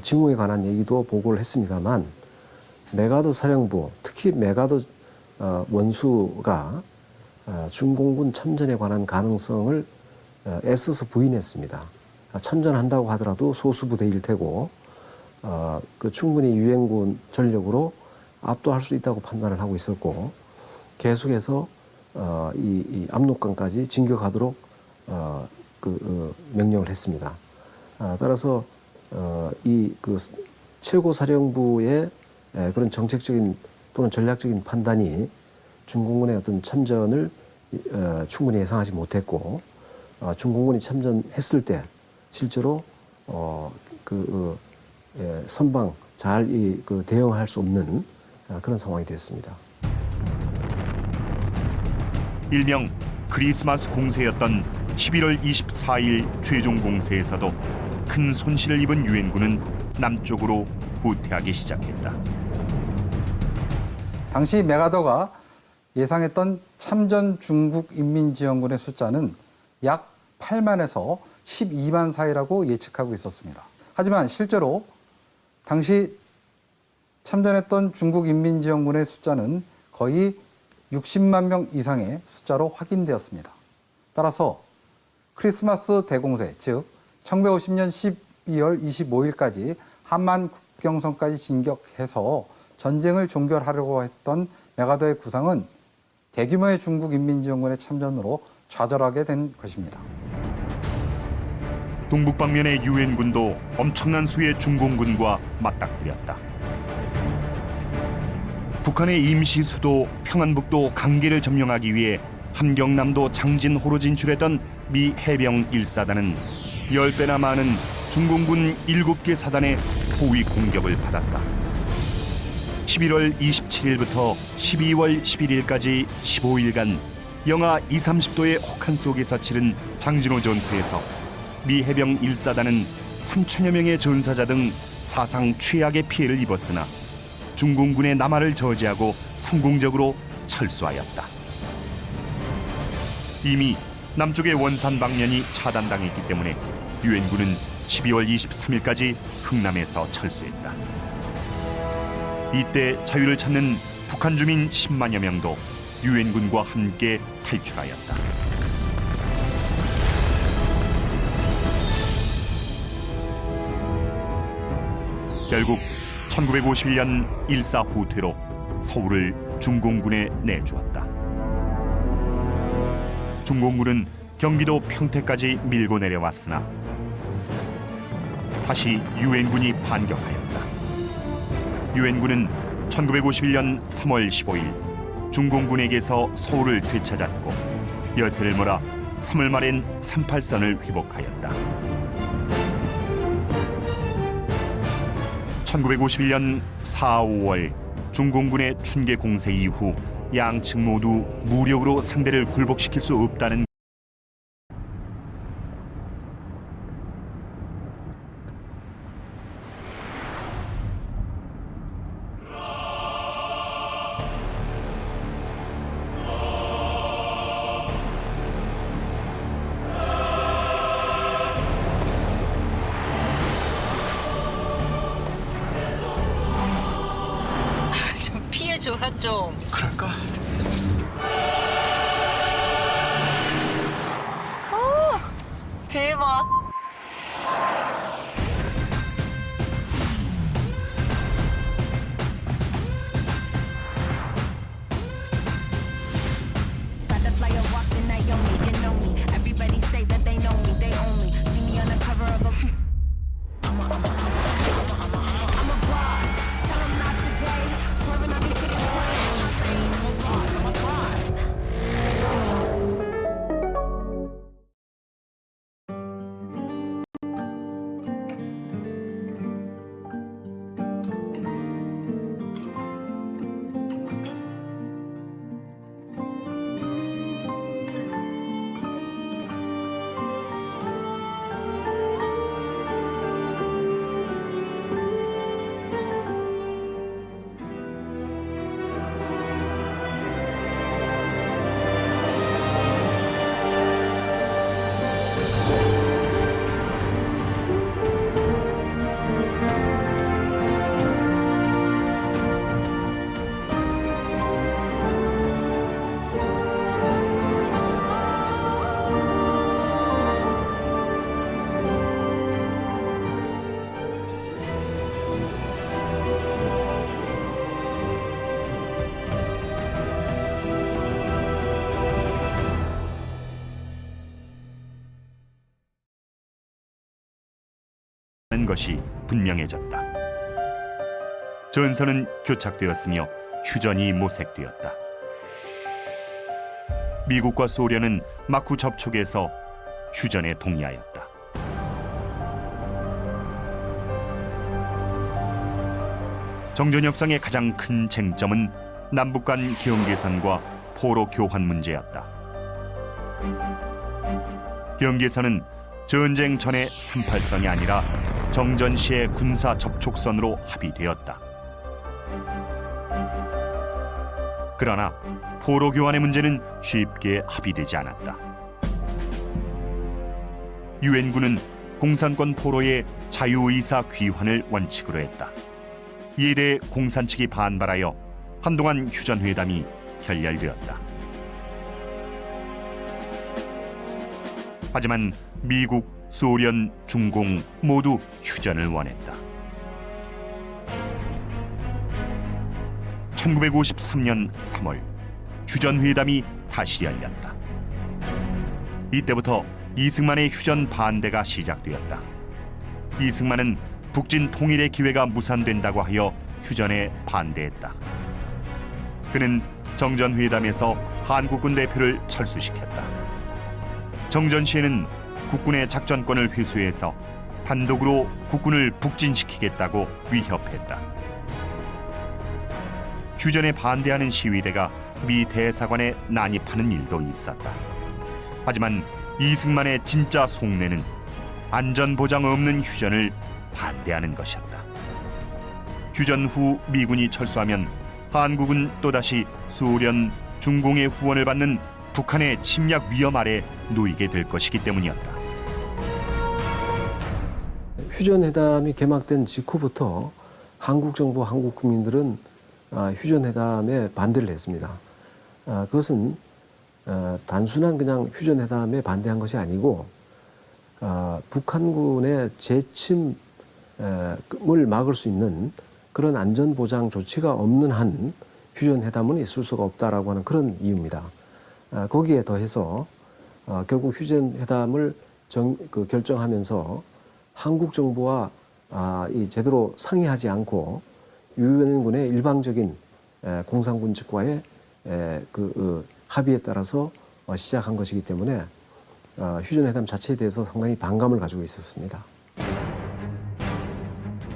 징후에 관한 얘기도 보고를 했습니다만, 메가더 사령부, 특히 메가더 원수가 중공군 참전에 관한 가능성을 애써서 부인했습니다. 참전한다고 하더라도 소수 부대일 테고 그 충분히 유엔군 전력으로 압도할 수 있다고 판단을 하고 있었고, 계속해서 이 압록강까지 진격하도록 명령을 했습니다. 따라서 이 그 최고 사령부의 그런 정책적인 또는 전략적인 판단이 중공군의 어떤 참전을 충분히 예상하지 못했고, 중공군이 참전했을 때 실제로 선방 잘 대응할 수 없는 그런 상황이 됐습니다. 일명 크리스마스 공세였던 11월 24일 최종 공세에서도 큰 손실을 입은 유엔군은 남쪽으로 후퇴하기 시작했다. 당시 메가더가 예상했던 참전 중국 인민지원군의 숫자는 약 8만에서 12만 사이라고 예측하고 있었습니다. 하지만 실제로 당시 참전했던 중국 인민지원군의 숫자는 거의 60만 명 이상의 숫자로 확인되었습니다. 따라서 크리스마스 대공세, 즉 1950년 12월 25일까지 한만 국경선까지 진격해서 전쟁을 종결하려고 했던 메가더의 구상은 대규모의 중국 인민지원군의 참전으로 좌절하게 된 것입니다. 동북방면의 유엔군도 엄청난 수의 중공군과 맞닥뜨렸다. 북한의 임시 수도 평안북도 강계를 점령하기 위해 함경남도 장진호로 진출했던 미 해병 1사단은 10배나 많은 중공군 7개 사단의 포위 공격을 받았다. 11월 27일부터 12월 11일까지 15일간 영하 20-30도의 혹한 속에서 치른 장진호 전투에서 미 해병 1사단은 3천여 명의 전사자 등 사상 최악의 피해를 입었으나 중공군의 남하를 저지하고 성공적으로 철수하였다. 이미 남쪽의 원산 방면이 차단당했기 때문에 유엔군은 12월 23일까지 흥남에서 철수했다. 이때 자유를 찾는 북한 주민 10만여 명도 유엔군과 함께 탈출하였다. 결국 1951년 일사후퇴로 서울을 중공군에 내주었다. 중공군은 경기도 평택까지 밀고 내려왔으나 다시 유엔군이 반격하였다. 유엔군은 1951년 3월 15일 중공군에게서 서울을 되찾았고 여세를 몰아 3월 말엔 38선을 회복하였다. 1951년 4, 5월 중공군의 춘계 공세 이후 양측 모두 무력으로 상대를 굴복시킬 수 없다는 줘라 좀. 그럴까? 오, 대박. 않았다는 것이 분명해졌다. 전선은 교착되었으며 휴전이 모색되었다. 미국과 소련은 마쿠 접촉에서 휴전에 동의하였다. 정전 협상의 가장 큰 쟁점은 남북 간 경계선과 포로 교환 문제였다. 경계선은 전쟁 전의 38선이 아니라 정전 시의 군사 접촉선으로 합의되었다. 그러나 포로 교환의 문제는 쉽게 합의되지 않았다. 유엔군은 공산권 포로의 자유의사 귀환을 원칙으로 했다. 이에 대해 공산 측이 반발하여 한동안 휴전회담이 결렬되었다. 하지만 미국, 소련, 중공 모두 휴전을 원했다. 1953년 3월 휴전회담이 다시 열렸다. 이때부터 이승만의 휴전 반대가 시작되었다. 이승만은 북진 통일의 기회가 무산된다고 하여 휴전에 반대했다. 그는 정전회담에서 한국군 대표를 철수시켰다. 정전 시에는 국군의 작전권을 회수해서 단독으로 국군을 북진시키겠다고 위협했다. 휴전에 반대하는 시위대가 미 대사관에 난입하는 일도 있었다. 하지만 이승만의 진짜 속내는 안전보장 없는 휴전을 반대하는 것이었다. 휴전 후 미군이 철수하면 한국은 또다시 소련, 중공의 후원을 받는 북한의 침략 위험 아래 놓이게 될 것이기 때문이었다. 휴전회담이 개막된 직후부터 한국 정부, 한국 국민들은 휴전회담에 반대를 했습니다. 그것은 단순한 그냥 휴전회담에 반대한 것이 아니고 북한군의 재침을 막을 수 있는 그런 안전보장 조치가 없는 한 휴전회담은 있을 수가 없다라고 하는 그런 이유입니다. 거기에 더해서 결국 휴전회담을 결정하면서 한국 정부와 제대로 상의하지 않고 유엔군의 일방적인 공산군 측과의 합의에 따라서 시작한 것이기 때문에 휴전회담 자체에 대해서 상당히 반감을 가지고 있었습니다.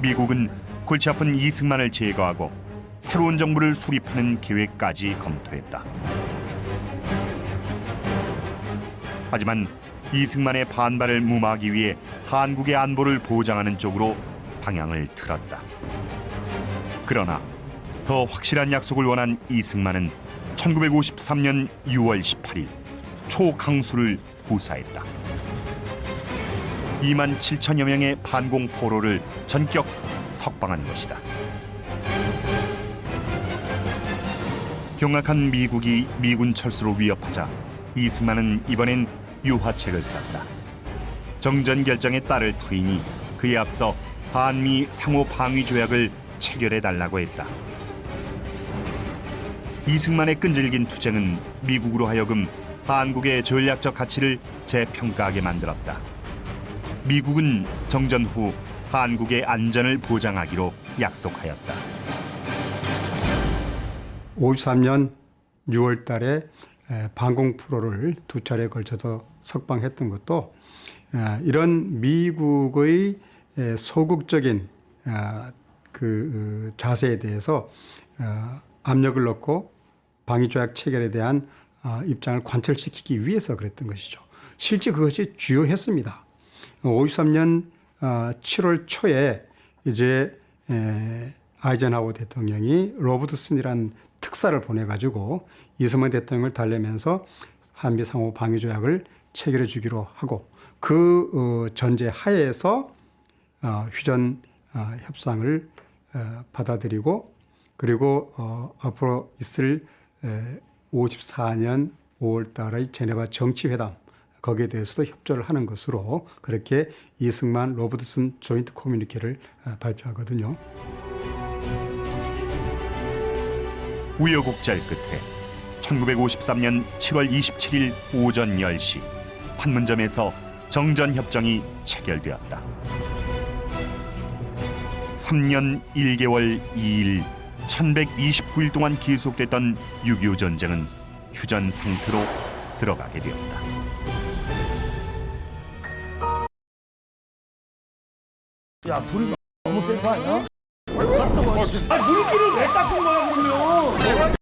미국은 골치 아픈 이승만을 제거하고 새로운 정부를 수립하는 계획까지 검토했다. 하지만 이승만의 반발을 무마하기 위해 한국의 안보를 보장하는 쪽으로 방향을 틀었다. 그러나 더 확실한 약속을 원한 이승만은 1953년 6월 18일 초강수를 구사했다. 2만 7천여 명의 반공 포로를 전격 석방한 것이다. 경악한 미국이 미군 철수로 위협하자 이승만은 이번엔 유화책을 썼다. 정전 결정에 따를 터이니 그에 앞서 한미 상호 방위 조약을 체결해달라고 했다. 이승만의 끈질긴 투쟁은 미국으로 하여금 한국의 전략적 가치를 재평가하게 만들었다. 미국은 정전 후 한국의 안전을 보장하기로 약속하였다. 53년 6월 달에 반공 프로를 두 차례에 걸쳐서 석방했던 것도 이런 미국의 소극적인 자세에 대해서 압력을 넣고 방위조약 체결에 대한 입장을 관철시키기 위해서 그랬던 것이죠. 실제 그것이 주요했습니다. 53년 7월 초에 이제 아이젠하워 대통령이 로버트슨이라는 특사를 보내가지고 이승만 대통령을 달래면서 한미 상호 방위조약을 체결해 주기로 하고 그 전제 하에서 휴전 협상을 받아들이고 그리고 앞으로 있을 54년 5월 달의 제네바 정치회담 거기에 대해서도 협조를 하는 것으로 그렇게 이승만 로버트슨 조인트 커뮤니케를 발표하거든요. 우여곡절 끝에 1953년 7월 27일 오전 10시 판문점에서 정전협정이 체결되었다. 3년 1개월 2일 1129일 동안 계속됐던 6.25 전쟁은 휴전 상태로 들어가게 되었다. 야, 불이 너무 센 거 아니야? 물기를 왜 닦은 거야, 그러면?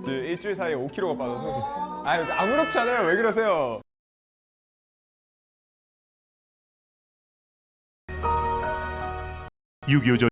일주일 사이에 5kg가 빠져서 아무렇지 않아요. 왜 그러세요? (6.25)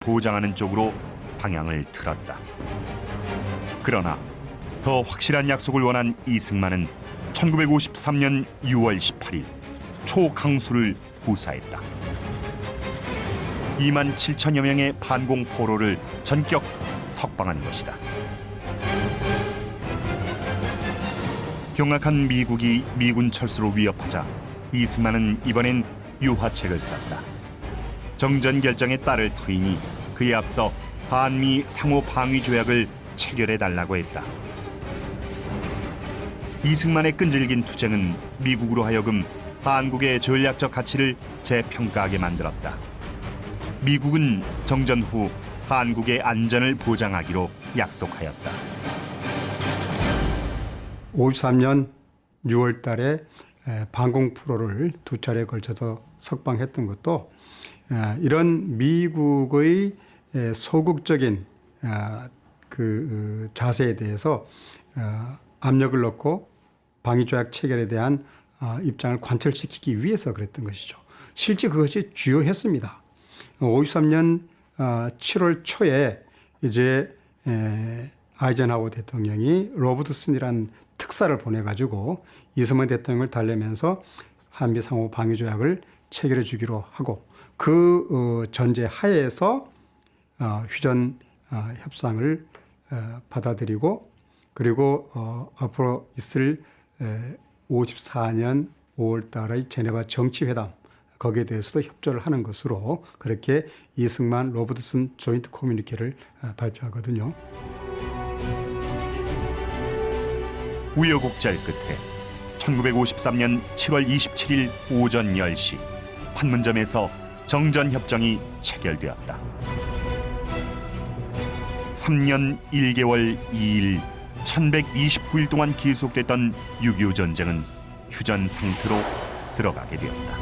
보장하는 쪽으로 방향을 틀었다. 그러나 더 확실한 약속을 원한 이승만은 1953년 6월 18일 초강수를 구사했다. 2만 7천여 명의 반공 포로를 전격 석방한 것이다. 경악한 미국이 미군 철수로 위협하자 이승만은 이번엔 유화책을 썼다. 정전 결정에 따를 터이니 그에 앞서 한미 상호 방위 조약을 체결해달라고 했다. 이승만의 끈질긴 투쟁은 미국으로 하여금 한국의 전략적 가치를 재평가하게 만들었다. 미국은 정전 후 한국의 안전을 보장하기로 약속하였다. 53년 6월 달에 반공 프로를 두 차례에 걸쳐서 석방했던 것도 이런 미국의 소극적인 그 자세에 대해서 압력을 넣고 방위조약 체결에 대한 입장을 관철시키기 위해서 그랬던 것이죠. 실제 그것이 주요했습니다. 53년 7월 초에 이제 아이젠하워 대통령이 로버트슨이라는 특사를 보내가지고 이승만 대통령을 달래면서 한미 상호 방위조약을 체결해 주기로 하고 그 전제 하에서 휴전 협상을 받아들이고 그리고 앞으로 있을 54년 5월 달의 제네바 정치회담 거기에 대해서도 협조를 하는 것으로 그렇게 이승만 로버트슨 조인트 커뮤니케를 발표하거든요. 우여곡절 끝에 1953년 7월 27일 오전 10시 판문점에서 정전협정이 체결되었다. 3년 1개월 2일 1129일 동안 계속됐던 6.25 전쟁은 휴전 상태로 들어가게 되었다.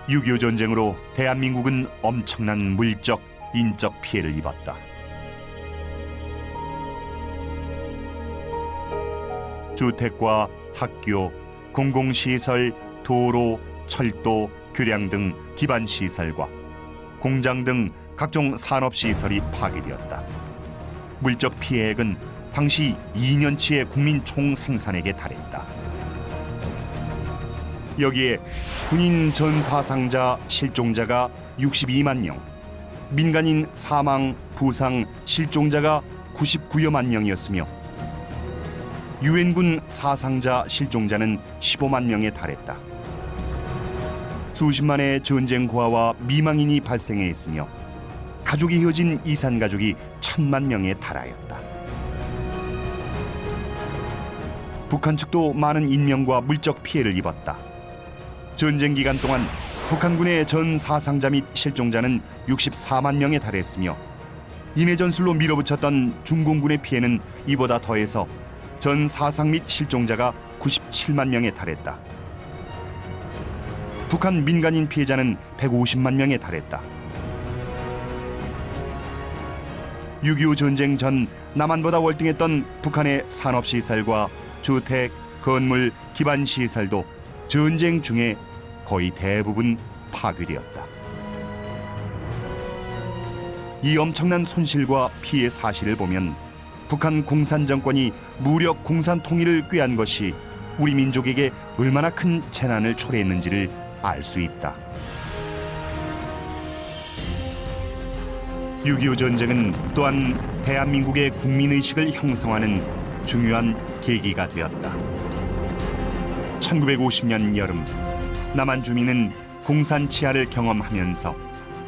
6.25 전쟁으로 대한민국은 엄청난 물적, 인적 피해를 입었다. 주택과 학교, 공공시설, 도로, 철도, 교량 등 기반시설과 공장 등 각종 산업시설이 파괴되었다. 물적 피해액은 당시 2년치의 국민 총생산액에 달했다. 여기에 군인 전사상자, 실종자가 62만 명, 민간인 사망, 부상, 실종자가 99여만 명이었으며 유엔군 사상자, 실종자는 15만 명에 달했다. 수십만의 전쟁 고아와 미망인이 발생해 있으며 가족이 이어진 이산 가족이 1,000만 명에 달하였다. 북한 측도 많은 인명과 물적 피해를 입었다. 전쟁 기간 동안 북한군의 전 사상자 및 실종자는 64만 명에 달했으며 인해 전술로 밀어붙였던 중공군의 피해는 이보다 더해서 전 사상 및 실종자가 97만 명에 달했다. 북한 민간인 피해자는 150만 명에 달했다. 6.25 전쟁 전 남한보다 월등했던 북한의 산업시설과 주택, 건물, 기반시설도 전쟁 중에 거의 대부분 파괴되었다. 이 엄청난 손실과 피해 사실을 보면 북한 공산 정권이 무력 공산 통일을 꾀한 것이 우리 민족에게 얼마나 큰 재난을 초래했는지를 알 수 있다. 6.25 전쟁은 또한 대한민국의 국민의식을 형성하는 중요한 계기가 되었다. 1950년 여름, 남한 주민은 공산 치하를 경험하면서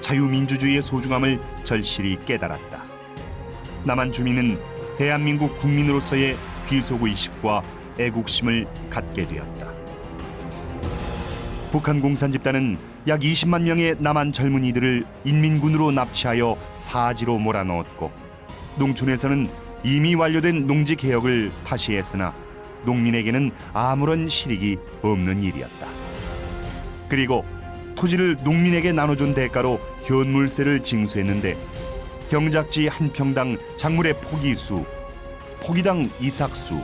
자유민주주의의 소중함을 절실히 깨달았다. 남한 주민은 대한민국 국민으로서의 귀속의식과 애국심을 갖게 되었다. 북한 공산 집단은 약 20만 명의 남한 젊은이들을 인민군으로 납치하여 사지로 몰아넣었고, 농촌에서는 이미 완료된 농지 개혁을 다시 했으나 농민에게는 아무런 실익이 없는 일이었다. 그리고 토지를 농민에게 나눠준 대가로 현물세를 징수했는데, 경작지 한 평당 작물의 포기수, 포기당 이삭수,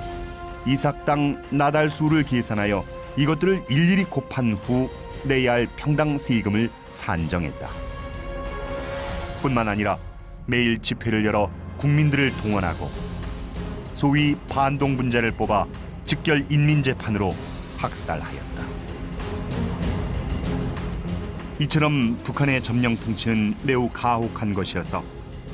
이삭당 나달수를 계산하여 이것들을 일일이 곱한 후 내야 할 평당 세금을 산정했다. 뿐만 아니라 매일 집회를 열어 국민들을 동원하고 소위 반동분자를 뽑아 즉결 인민재판으로 학살하였다. 이처럼 북한의 점령 통치는 매우 가혹한 것이어서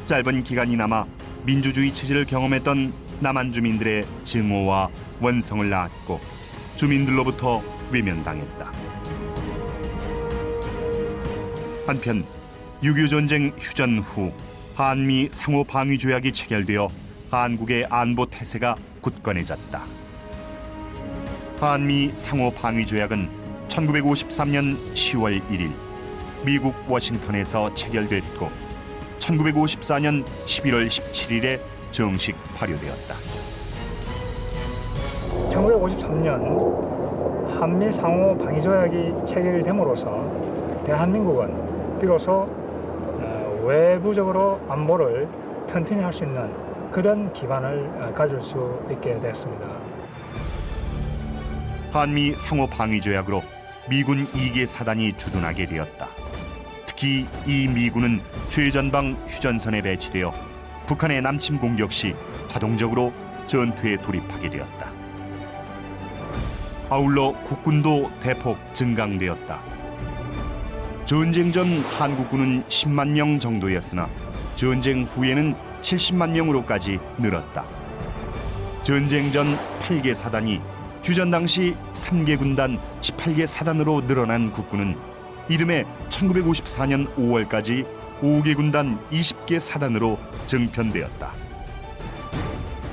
짧은 기간이나마 민주주의 체제를 경험했던 남한 주민들의 증오와 원성을 낳았고 주민들로부터 외면당했다. 한편 6.25 전쟁 휴전 후 한미 상호 방위 조약이 체결되어 한국의 안보 태세가 굳건해졌다. 한미 상호 방위 조약은 1953년 10월 1일 미국 워싱턴에서 체결됐고 1954년 11월 17일에 정식 발효되었다. 1953년 한미 상호 방위 조약이 체결됨으로써 대한민국은 비로소 외부적으로 안보를 튼튼히 할 수 있는 그런 기반을 가질 수 있게 됐습니다. 한미 상호 방위 조약으로 미군 2개 사단이 주둔하게 되었다. 특히 이 미군은 최전방 휴전선에 배치되어 북한의 남침 공격 시 자동적으로 전투에 돌입하게 되었다. 아울러 국군도 대폭 증강되었다. 전쟁 전 한국군은 10만 명 정도였으나 전쟁 후에는 70만 명으로까지 늘었다. 전쟁 전 8개 사단이 휴전 당시 3개 군단 18개 사단으로 늘어난 국군은 이듬해 1954년 5월까지 5개 군단 20개 사단으로 정편되었다.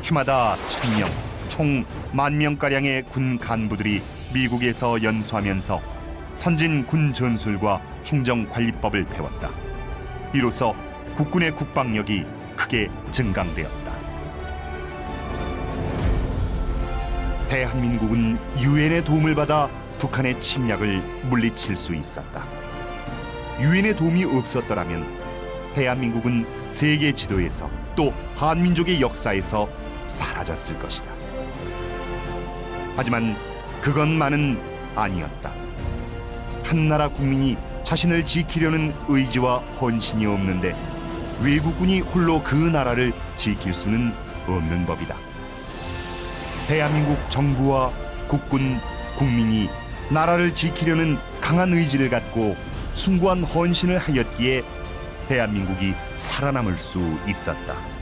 해마다 1000명, 총 10,000명가량의 군 간부들이 미국에서 연수하면서 선진 군 전술과 행정관리법을 배웠다. 이로써 국군의 국방력이 크게 증강되었다. 대한민국은 유엔의 도움을 받아 북한의 침략을 물리칠 수 있었다. 유엔의 도움이 없었더라면 대한민국은 세계 지도에서 또 한민족의 역사에서 사라졌을 것이다. 하지만 그것만은 아니었다. 한 나라 국민이 자신을 지키려는 의지와 헌신이 없는데 외국군이 홀로 그 나라를 지킬 수는 없는 법이다. 대한민국 정부와 국군, 국민이 나라를 지키려는 강한 의지를 갖고 숭고한 헌신을 하였기에 대한민국이 살아남을 수 있었다.